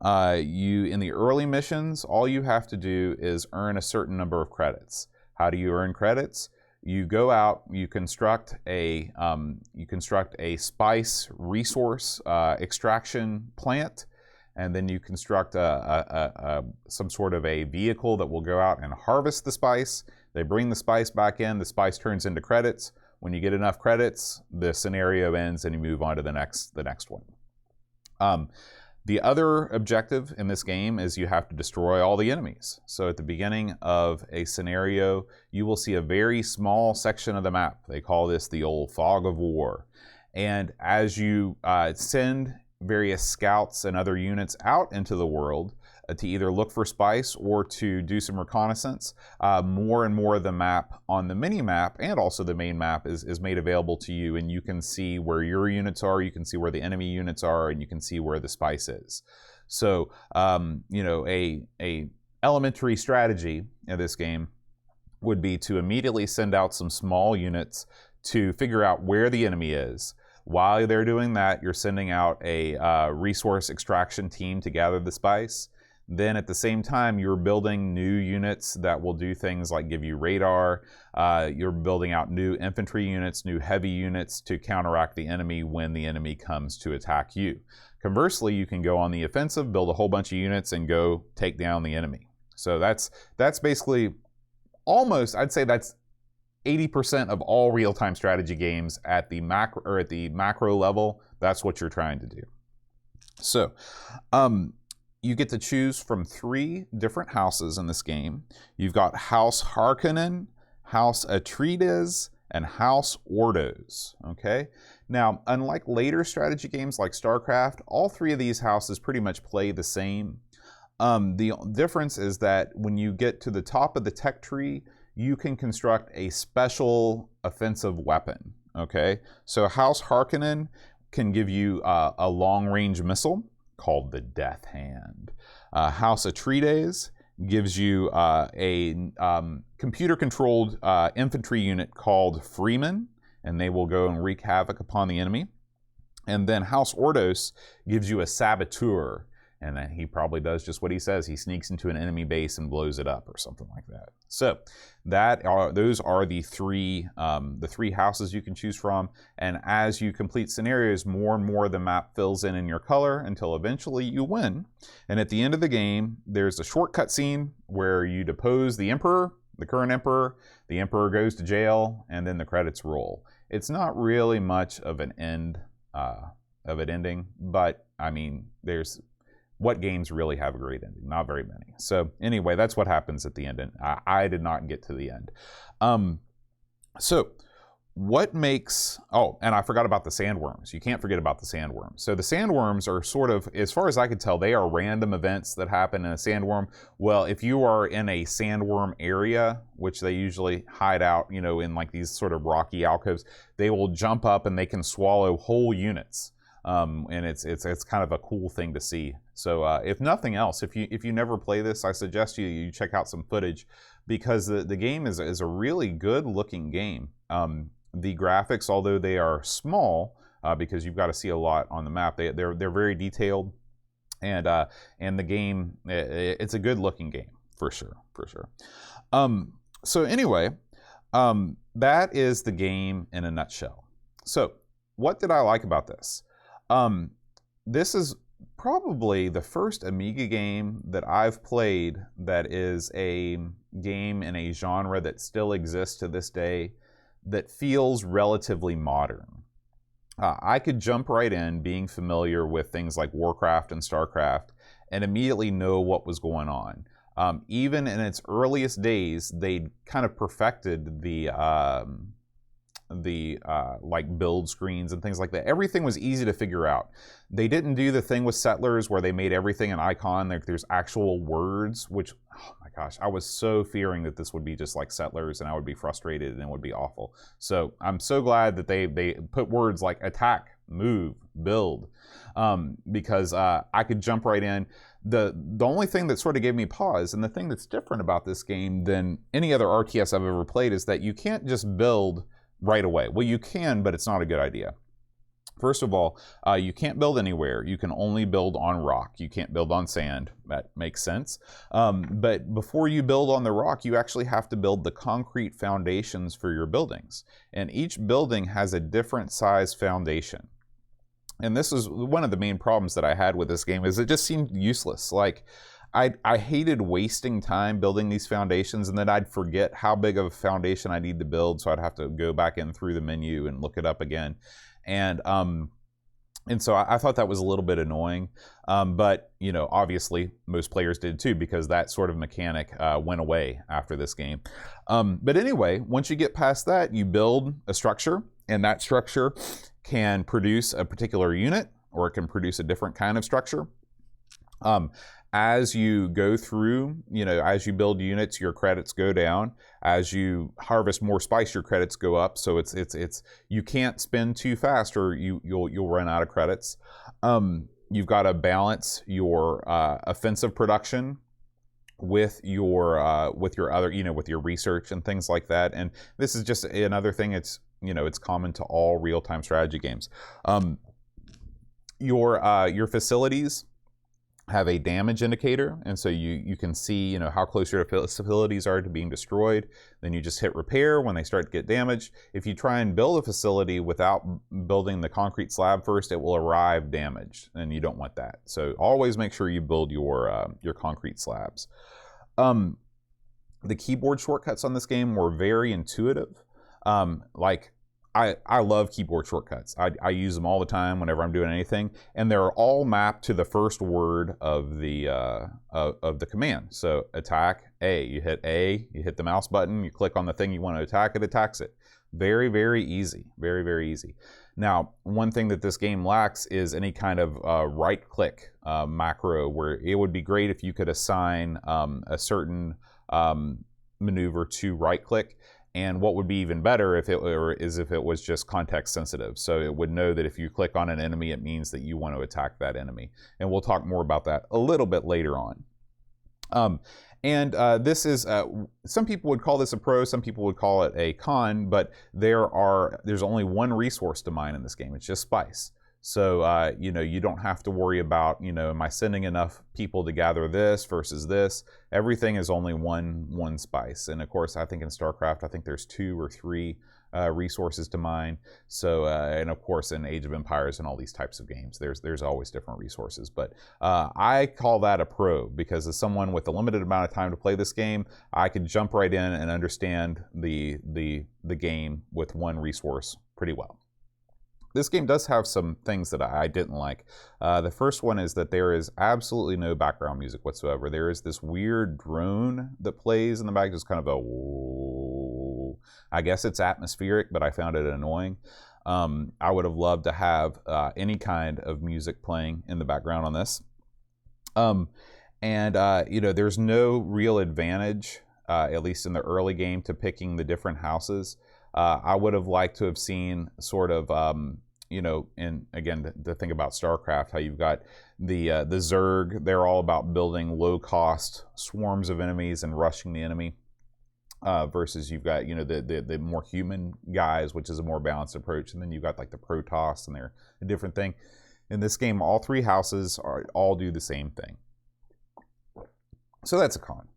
In the early missions, all you have to do is earn a certain number of credits. How do you earn credits? You go out, you construct a spice resource extraction plant, and then you construct some sort of a vehicle that will go out and harvest the spice. They bring the spice back in. The spice turns into credits. When you get enough credits, the scenario ends, and you move on to the next one. The other objective in this game is you have to destroy all the enemies. So at the beginning of a scenario, you will see a very small section of the map. They call this the old fog of war. And as you send various scouts and other units out into the world to either look for spice or to do some reconnaissance, more and more of the map on the mini-map and also the main map is made available to you, and you can see where your units are, you can see where the enemy units are, and you can see where the spice is. So, a elementary strategy in this game would be to immediately send out some small units to figure out where the enemy is. While they're doing that, you're sending out a resource extraction team to gather the spice. Then at the same time, you're building new units that will do things like give you radar. You're building out new infantry units, new heavy units to counteract the enemy when the enemy comes to attack you. Conversely, you can go on the offensive, build a whole bunch of units, and go take down the enemy. So that's basically almost, I'd say that's 80% of all real-time strategy games at the macro level. That's what you're trying to do. So, you get to choose from 3 different houses in this game. You've got House Harkonnen, House Atreides, and House Ordos. Okay. Now, unlike later strategy games like StarCraft, all 3 of these houses pretty much play the same. The difference is that when you get to the top of the tech tree, you can construct a special offensive weapon. Okay, so House Harkonnen can give you a long-range missile called the Death Hand. House Atreides gives you a computer-controlled infantry unit called Freeman, and they will go and wreak havoc upon the enemy. And then House Ordos gives you a Saboteur, and then he probably does just what he says. He sneaks into an enemy base and blows it up or something like that. So those are the three houses you can choose from. And as you complete scenarios, more and more of the map fills in your color until eventually you win. And at the end of the game, there's a shortcut scene where you depose the Emperor, the current Emperor. The Emperor goes to jail, and then the credits roll. It's not really much of an ending, but I mean, what games really have a great ending? Not very many. So anyway, that's what happens at the end, and I did not get to the end. So what makes... Oh, and I forgot about the sandworms. You can't forget about the sandworms. So the sandworms are sort of, as far as I could tell, they are random events that happen in a sandworm. Well, if you are in a sandworm area, which they usually hide out, in like these sort of rocky alcoves, they will jump up and they can swallow whole units. And it's kind of a cool thing to see. So if nothing else, if you never play this, I suggest you check out some footage, because the game is a really good looking game. The graphics, although they are small, because you've got to see a lot on the map, they're very detailed, and the game, it's a good looking game for sure. So anyway, that is the game in a nutshell. So what did I like about this? This is probably the first Amiga game that I've played that is a game in a genre that still exists to this day that feels relatively modern. I could jump right in being familiar with things like Warcraft and StarCraft and immediately know what was going on. Even in its earliest days, they kind of perfected the like build screens and things like that. Everything was easy to figure out. They didn't do the thing with Settlers where they made everything an icon. There's actual words, which, oh my gosh, I was so fearing that this would be just like Settlers and I would be frustrated and it would be awful. So I'm so glad that they put words like attack, move, build, because I could jump right in. The only thing that sort of gave me pause, and the thing that's different about this game than any other RTS I've ever played, is that you can't just build right away. Well, you can, but it's not a good idea. First of all, you can't build anywhere. You can only build on rock. You can't build on sand. That makes sense. But before you build on the rock, you actually have to build the concrete foundations for your buildings. And each building has a different size foundation. And this is one of the main problems that I had with this game, is it just seemed useless. Like, I hated wasting time building these foundations, and then I'd forget how big of a foundation I need to build, so I'd have to go back in through the menu and look it up again. And so I thought that was a little bit annoying. But, obviously most players did too, because that sort of mechanic went away after this game. But anyway, once you get past that, you build a structure, and that structure can produce a particular unit, or it can produce a different kind of structure. As you go through, as you build units, your credits go down. As you harvest more spice, your credits go up. So it's you can't spend too fast, or you'll run out of credits. You've got to balance your offensive production with your other, with your research and things like that. And this is just another thing. It's common to all real-time strategy games. Your facilities have a damage indicator, and so you can see how close your facilities are to being destroyed. Then you just hit repair when they start to get damaged. If you try and build a facility without building the concrete slab first, it will arrive damaged, and you don't want that. So always make sure you build your concrete slabs. The keyboard shortcuts on this game were very intuitive. Like I love keyboard shortcuts. I use them all the time whenever I'm doing anything, and they're all mapped to the first word of the command. So attack A, you hit A, you hit the mouse button, you click on the thing you want to attack, it attacks it. Very, very easy. Very, very easy. Now, one thing that this game lacks is any kind of right-click macro, where it would be great if you could assign a certain maneuver to right-click. And what would be even better if it was just context sensitive. So it would know that if you click on an enemy, it means that you want to attack that enemy. And we'll talk more about that a little bit later on. This is, some people would call this a pro, some people would call it a con, but there's only one resource to mine in this game. It's just spice. So, you don't have to worry about, am I sending enough people to gather this versus this? Everything is only one spice. And of course, I think in StarCraft, I think there's 2 or 3 resources to mine. So, and of course, in Age of Empires and all these types of games, there's always different resources. But I call that a pro, because as someone with a limited amount of time to play this game, I could jump right in and understand the game with one resource pretty well. This game does have some things that I didn't like. The first one is that there is absolutely no background music whatsoever. There is this weird drone that plays in the back, just kind of a whoa. I guess it's atmospheric, but I found it annoying. I would have loved to have any kind of music playing in the background on this. There's no real advantage, at least in the early game, to picking the different houses. I would have liked to have seen sort of, and again, the thing about StarCraft, how you've got the Zerg, they're all about building low-cost swarms of enemies and rushing the enemy, versus you've got, the more human guys, which is a more balanced approach, and then you've got like the Protoss, and they're a different thing. In this game, all 3 houses all do the same thing. So that's a con.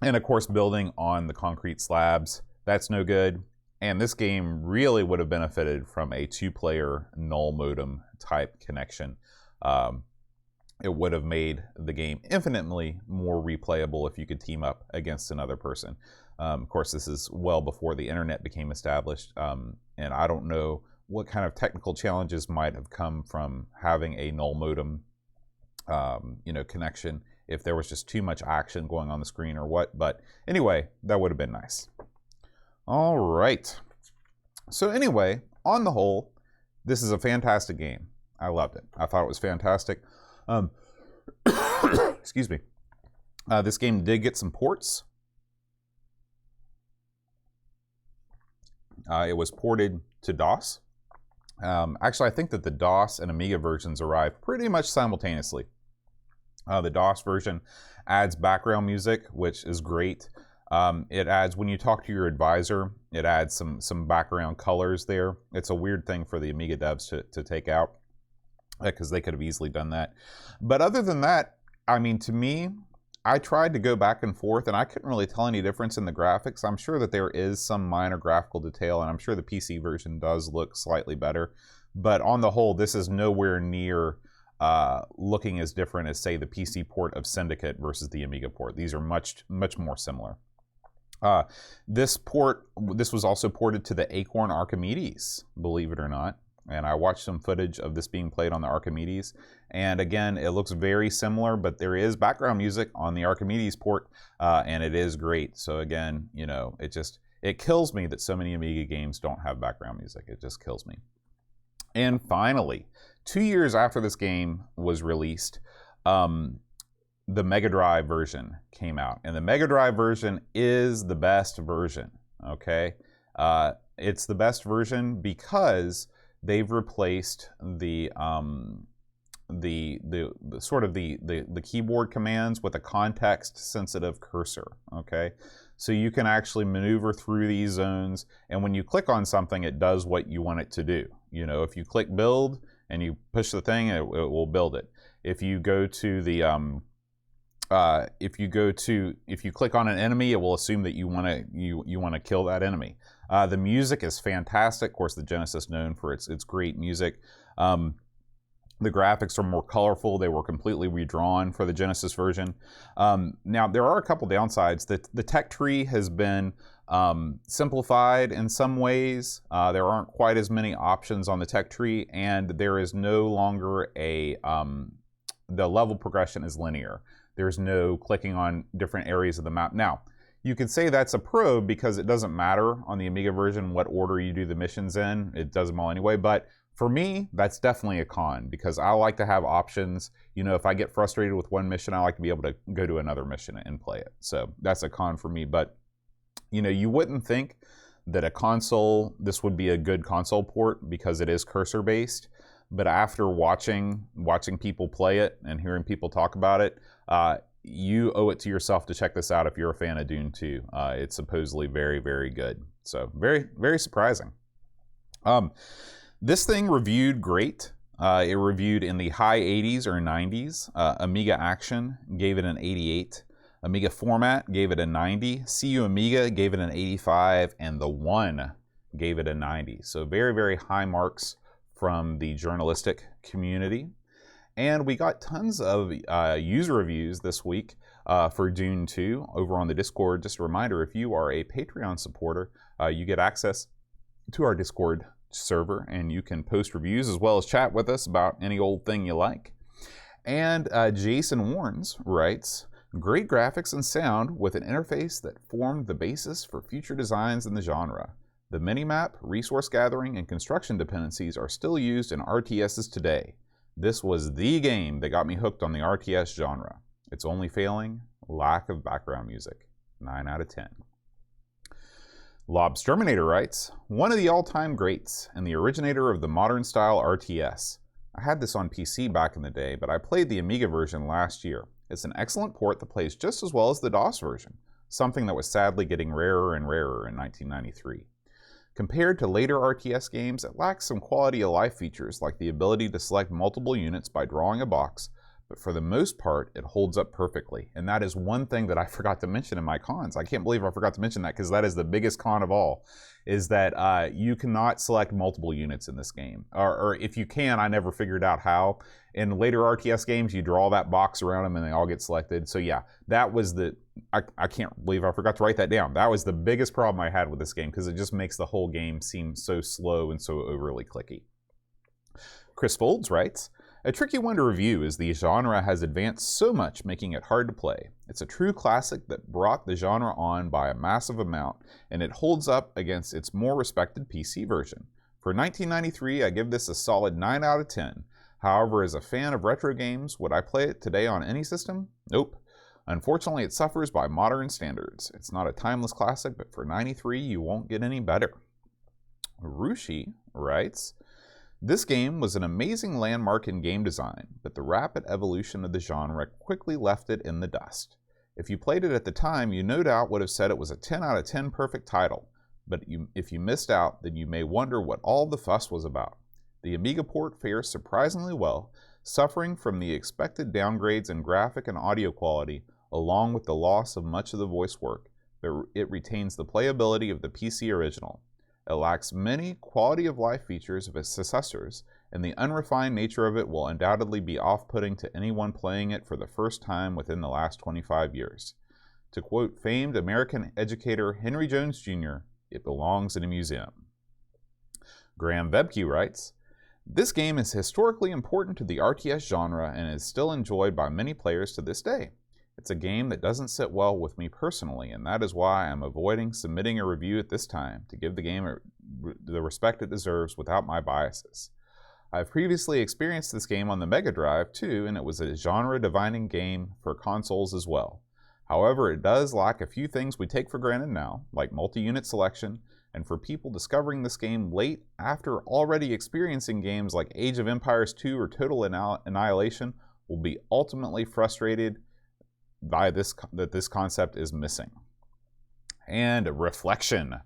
And of course, building on the concrete slabs, that's no good. And this game really would have benefited from a 2-player null modem type connection. It would have made the game infinitely more replayable if you could team up against another person. Of course, this is well before the internet became established. And I don't know what kind of technical challenges might have come from having a null modem connection, if there was just too much action going on the screen or what. But anyway, that would have been nice. All right. So anyway, on the whole, this is a fantastic game. I loved it. I thought it was fantastic. Excuse me. This game did get some ports. It was ported to DOS. Actually, I think that the DOS and Amiga versions arrived pretty much simultaneously. The DOS version adds background music, which is great. It adds, when you talk to your advisor, it adds some background colors there. It's a weird thing for the Amiga devs to take out, because they could have easily done that. But other than that, I mean, to me, I tried to go back and forth, and I couldn't really tell any difference in the graphics. I'm sure that there is some minor graphical detail, and I'm sure the PC version does look slightly better. But on the whole, this is nowhere near looking as different as, say, the PC port of Syndicate versus the Amiga port. These are much, much more similar. This was also ported to the Acorn Archimedes, believe it or not. And I watched some footage of this being played on the Archimedes. And again, it looks very similar, but there is background music on the Archimedes port, and it is great. So again, it kills me that so many Amiga games don't have background music. It just kills me. And finally, 2 years after this game was released, the Mega Drive version came out, and the Mega Drive version is the best version. Okay, it's the best version because they've replaced the keyboard commands with a context-sensitive cursor. Okay, so you can actually maneuver through these zones, and when you click on something, it does what you want it to do. If you click build and you push the thing, it will build it. If you go to the if you click on an enemy, it will assume that you want to kill that enemy. The music is fantastic. Of course, the Genesis known for its great music. The graphics are more colorful. They were completely redrawn for the Genesis version. Now, there are a couple downsides. The tech tree has been simplified in some ways. There aren't quite as many options on the tech tree, and there is no longer the level progression is linear. There's no clicking on different areas of the map. Now, you could say that's a pro because it doesn't matter on the Amiga version what order you do the missions in. It does them all anyway, but for me, that's definitely a con because I like to have options. You know, if I get frustrated with one mission, I like to be able to go to another mission and play it. So that's a con for me. But, you know, you wouldn't think that this would be a good console port because it is cursor based. But after watching people play it and hearing people talk about it, you owe it to yourself to check this out if you're a fan of Dune 2. It's supposedly very, very good. So very, very surprising. This thing reviewed great. It reviewed in the high 80s or 90s. Amiga Action gave it an 88. Amiga Format gave it a 90. CU Amiga gave it an 85. And The One gave it a 90. So very, very high marks from the journalistic community. And we got tons of user reviews this week for Dune 2 over on the Discord. Just a reminder, if you are a Patreon supporter, you get access to our Discord server and you can post reviews as well as chat with us about any old thing you like. And Jason Warnes writes, great graphics and sound with an interface that formed the basis for future designs in the genre. The minimap, resource gathering, and construction dependencies are still used in RTSs today. This was the game that got me hooked on the RTS genre. Its only failing, lack of background music. 9 out of 10. Lobsterminator writes, one of the all-time greats and the originator of the modern-style RTS. I had this on PC back in the day, but I played the Amiga version last year. It's an excellent port that plays just as well as the DOS version, something that was sadly getting rarer and rarer in 1993. Compared to later RTS games, it lacks some quality-of-life features like the ability to select multiple units by drawing a box, but for the most part, it holds up perfectly. And that is one thing that I forgot to mention in my cons. I can't believe I forgot to mention that because that is the biggest con of all, is that you cannot select multiple units in this game. Or if you can, I never figured out how. In later RTS games, you draw that box around them and they all get selected. So yeah, that was I can't believe I forgot to write that down. That was the biggest problem I had with this game because it just makes the whole game seem so slow and so overly clicky. Chris Folds writes, a tricky one to review as the genre has advanced so much, making it hard to play. It's a true classic that brought the genre on by a massive amount, and it holds up against its more respected PC version. For 1993, I give this a solid 9 out of 10. However, as a fan of retro games, would I play it today on any system? Nope. Unfortunately, it suffers by modern standards. It's not a timeless classic, but for 93, you won't get any better. Rushi writes, this game was an amazing landmark in game design, but the rapid evolution of the genre quickly left it in the dust. If you played it at the time, you no doubt would have said it was a 10 out of 10 perfect title, but if you missed out, then you may wonder what all the fuss was about. The Amiga port fares surprisingly well, suffering from the expected downgrades in graphic and audio quality, along with the loss of much of the voice work, but it retains the playability of the PC original. It lacks many quality-of-life features of its successors, and the unrefined nature of it will undoubtedly be off-putting to anyone playing it for the first time within the last 25 years. To quote famed American educator Henry Jones Jr., it belongs in a museum. Graham Vebke writes, this game is historically important to the RTS genre and is still enjoyed by many players to this day. It's a game that doesn't sit well with me personally, and that is why I'm avoiding submitting a review at this time to give the game the respect it deserves without my biases. I've previously experienced this game on the Mega Drive too, and it was a genre-defining game for consoles as well. However, it does lack a few things we take for granted now, like multi-unit selection, and for people discovering this game late after already experiencing games like Age of Empires 2 or Total Annihilation will be ultimately frustrated by that this concept is missing. And Reflection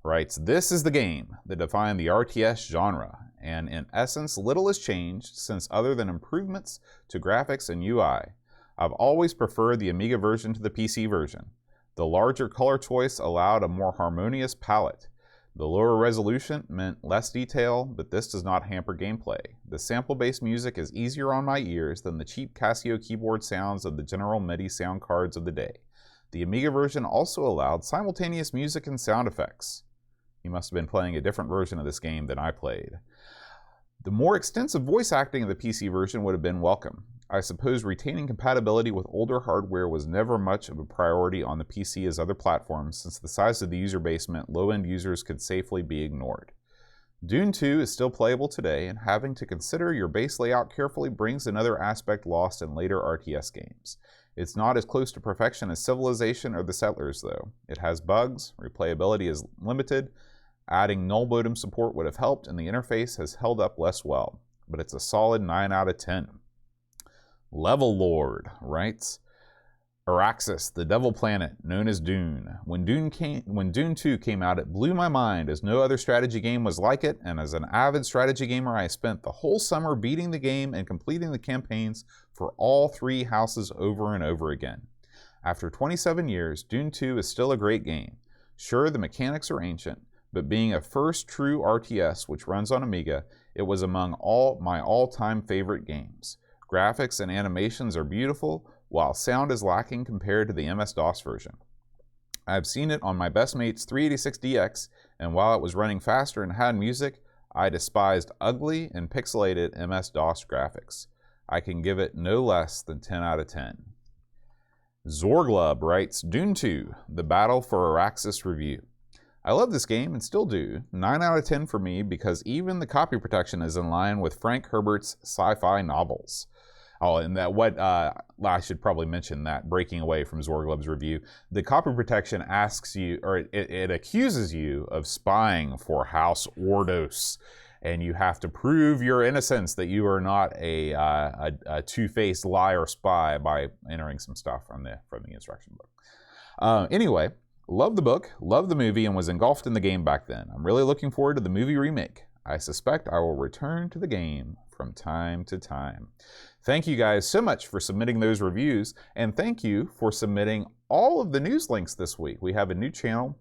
writes, this is the game that defined the RTS genre, and in essence, little has changed since other than improvements to graphics and UI. I've always preferred the Amiga version to the PC version. The larger color choice allowed a more harmonious palette. The lower resolution meant less detail, but this does not hamper gameplay. The sample-based music is easier on my ears than the cheap Casio keyboard sounds of the general MIDI sound cards of the day. The Amiga version also allowed simultaneous music and sound effects. You must have been playing a different version of this game than I played. The more extensive voice acting of the PC version would have been welcome. I suppose retaining compatibility with older hardware was never much of a priority on the PC as other platforms, since the size of the user base meant low-end users could safely be ignored. Dune 2 is still playable today, and having to consider your base layout carefully brings another aspect lost in later RTS games. It's not as close to perfection as Civilization or The Settlers, though. It has bugs, replayability is limited, adding null modem support would have helped, and the interface has held up less well. But it's a solid 9 out of 10. Level Lord writes, Araxis, the devil planet, known as Dune. When Dune 2 came out, it blew my mind, as no other strategy game was like it, and as an avid strategy gamer, I spent the whole summer beating the game and completing the campaigns for all 3 houses over and over again. After 27 years, Dune 2 is still a great game. Sure, the mechanics are ancient, but being a first true RTS which runs on Amiga, it was among my all-time favorite games. Graphics and animations are beautiful, while sound is lacking compared to the MS-DOS version. I've seen it on my best mate's 386DX, and while it was running faster and had music, I despised ugly and pixelated MS-DOS graphics. I can give it no less than 10 out of 10. Zorglub writes, Dune 2, The Battle for Araxis Review. I love this game and still do. 9 out of 10 for me because even the copy protection is in line with Frank Herbert's sci-fi novels. Oh, and I should probably mention that, breaking away from Zorglub's review, the copy protection asks you, or it accuses you of spying for House Ordos, and you have to prove your innocence, that you are not a two-faced liar spy by entering some stuff from the instruction book. Anyway, love the book, love the movie, and was engulfed in the game back then. I'm really looking forward to the movie remake. I suspect I will return to the game from time to time. Thank you guys so much for submitting those reviews, and thank you for submitting all of the news links this week. We have a new channel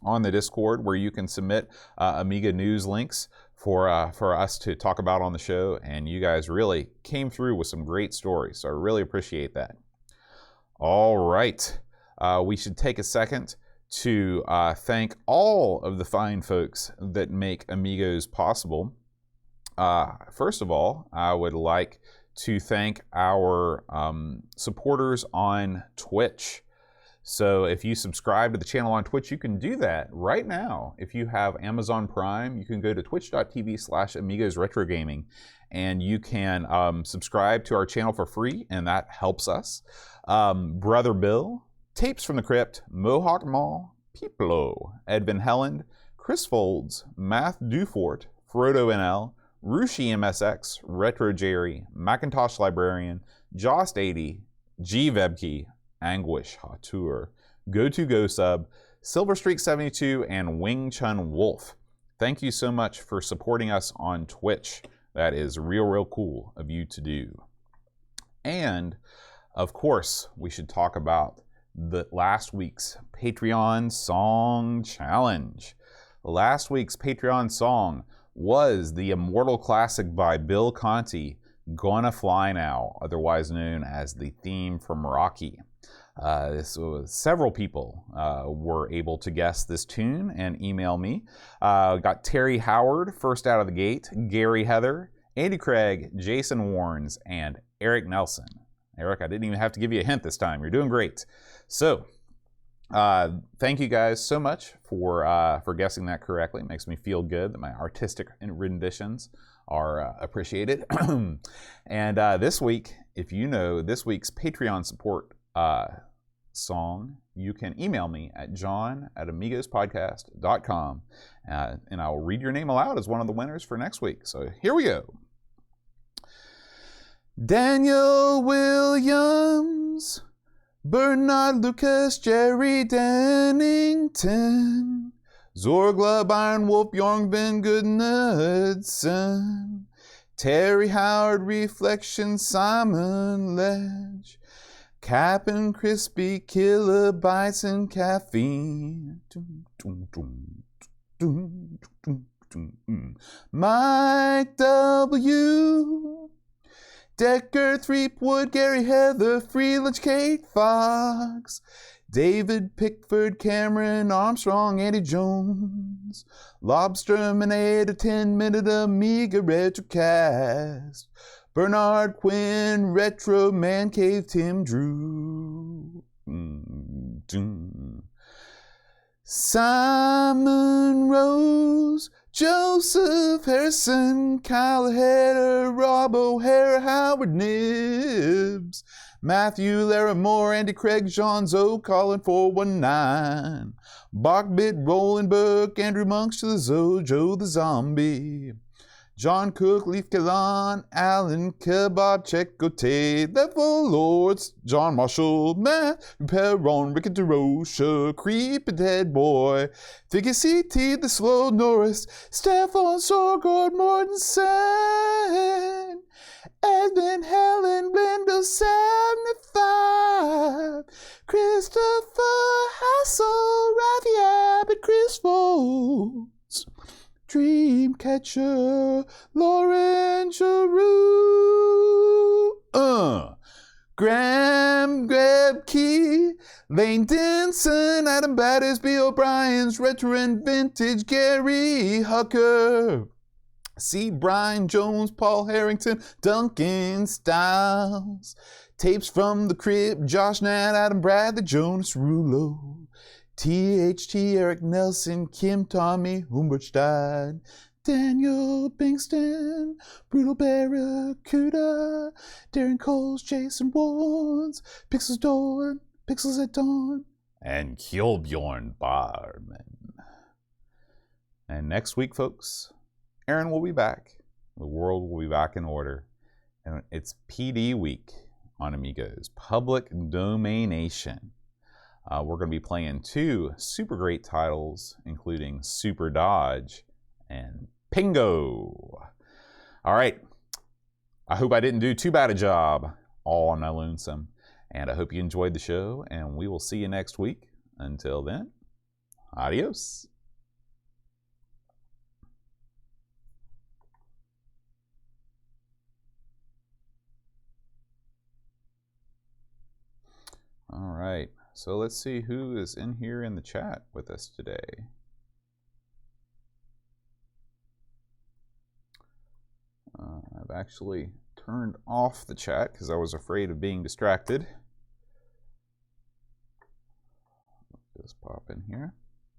on the Discord where you can submit Amiga news links for us to talk about on the show, and you guys really came through with some great stories, so I really appreciate that. All right, we should take a second to thank all of the fine folks that make Amigos possible. First of all, I would like to thank our supporters on Twitch. So if you subscribe to the channel on Twitch, you can do that right now. If you have Amazon Prime, you can go to twitch.tv/AmigosRetroGaming, and you can subscribe to our channel for free, and that helps us. Brother Bill, Tapes from the Crypt, Mohawk Mall, Peeplo, Edvin Helland, Chris Folds, Math Dufort, Frodo NL, Rushi MSX, Retro Jerry, Macintosh Librarian, Jost80, G Vebke, Anguish Hauteur, Go2GoSub, Silverstreak72, and Wing Chun Wolf. Thank you so much for supporting us on Twitch. That is real cool of you to do. And, of course, we should talk about last week's Patreon Song Challenge. Last week's Patreon song was the immortal classic by Bill Conti, Gonna Fly Now, otherwise known as the theme from Rocky. Several people were able to guess this tune and email me. Got Terry Howard first out of the gate, Gary Heather, Andy Craig, Jason Warnes, and Eric Nelson. Eric, I didn't even have to give you a hint this time. You're doing great. So, thank you guys so much for guessing that correctly. It makes me feel good that my artistic renditions are appreciated. And this week, if you know this week's Patreon support song, you can email me at john@amigospodcast.com, and I'll read your name aloud as one of the winners for next week. So here we go. Daniel Williams, Bernard Lucas, Jerry Dennington, Zorglub, Iron Wolf, Bjorn Goodnudson, Terry Howard, Reflection, Simon Ledge, Cap'n Crispy, Kilobytes, and Caffeine. Mike W. Decker, Threepwood, Gary, Heather, Freeland, Kate Fox, David, Pickford, Cameron, Armstrong, Andy Jones, Lobsterminade, a 10-minute Amiga retrocast, Bernard Quinn, Retro, Man Cave, Tim Drew, Simon Rose, Joseph Harrison, Kyle Header, Rob O'Hara, Howard Nibbs, Matthew Larimore, Andy Craig, John Zoe, Colin 419, Bachbit, Roland Burke, Andrew Monks to the Zoe, Joe the Zombie, John Cook, Leaf Kalan, Alan Kebab, Checote, Level Lords, John Marshall, Matt, Perron, Ricky DeRocha, Creepy Dead Boy, Figgy CT, The Slow Norris, Stefan Sorgord, Mortensen, Edmund, Helen, Blendo, 75, Christopher Hassel, Ravi Abbott, Chris Foltz, Dreamcatcher, Lauren Giroux, Graham Grebke, Lane Denson, Adam Battersby, O'Brien's Retro and Vintage, Gary Hucker, C. Brian Jones, Paul Harrington, Duncan Styles, Tapes from the Crib, Josh Nat, Adam Bradley, Jonas Rulo, THT, Eric Nelson, Kim Tommy, Humbertstein, Daniel Bingston, Brutal Barracuda, Darren Coles, Jason Warnes, Pixels Dawn, Pixels at Dawn, and Kjolbjorn Barman. And next week, folks, Aaron will be back. The world will be back in order. And it's PD week on Amigos, Public Domaination. We're going to be playing 2 super great titles, including Super Dodge and Pingo. All right. I hope I didn't do too bad a job all on my lonesome. And I hope you enjoyed the show, and we will see you next week. Until then, adios. All right. So let's see who is in here in the chat with us today. I've actually turned off the chat because I was afraid of being distracted. Just pop in here.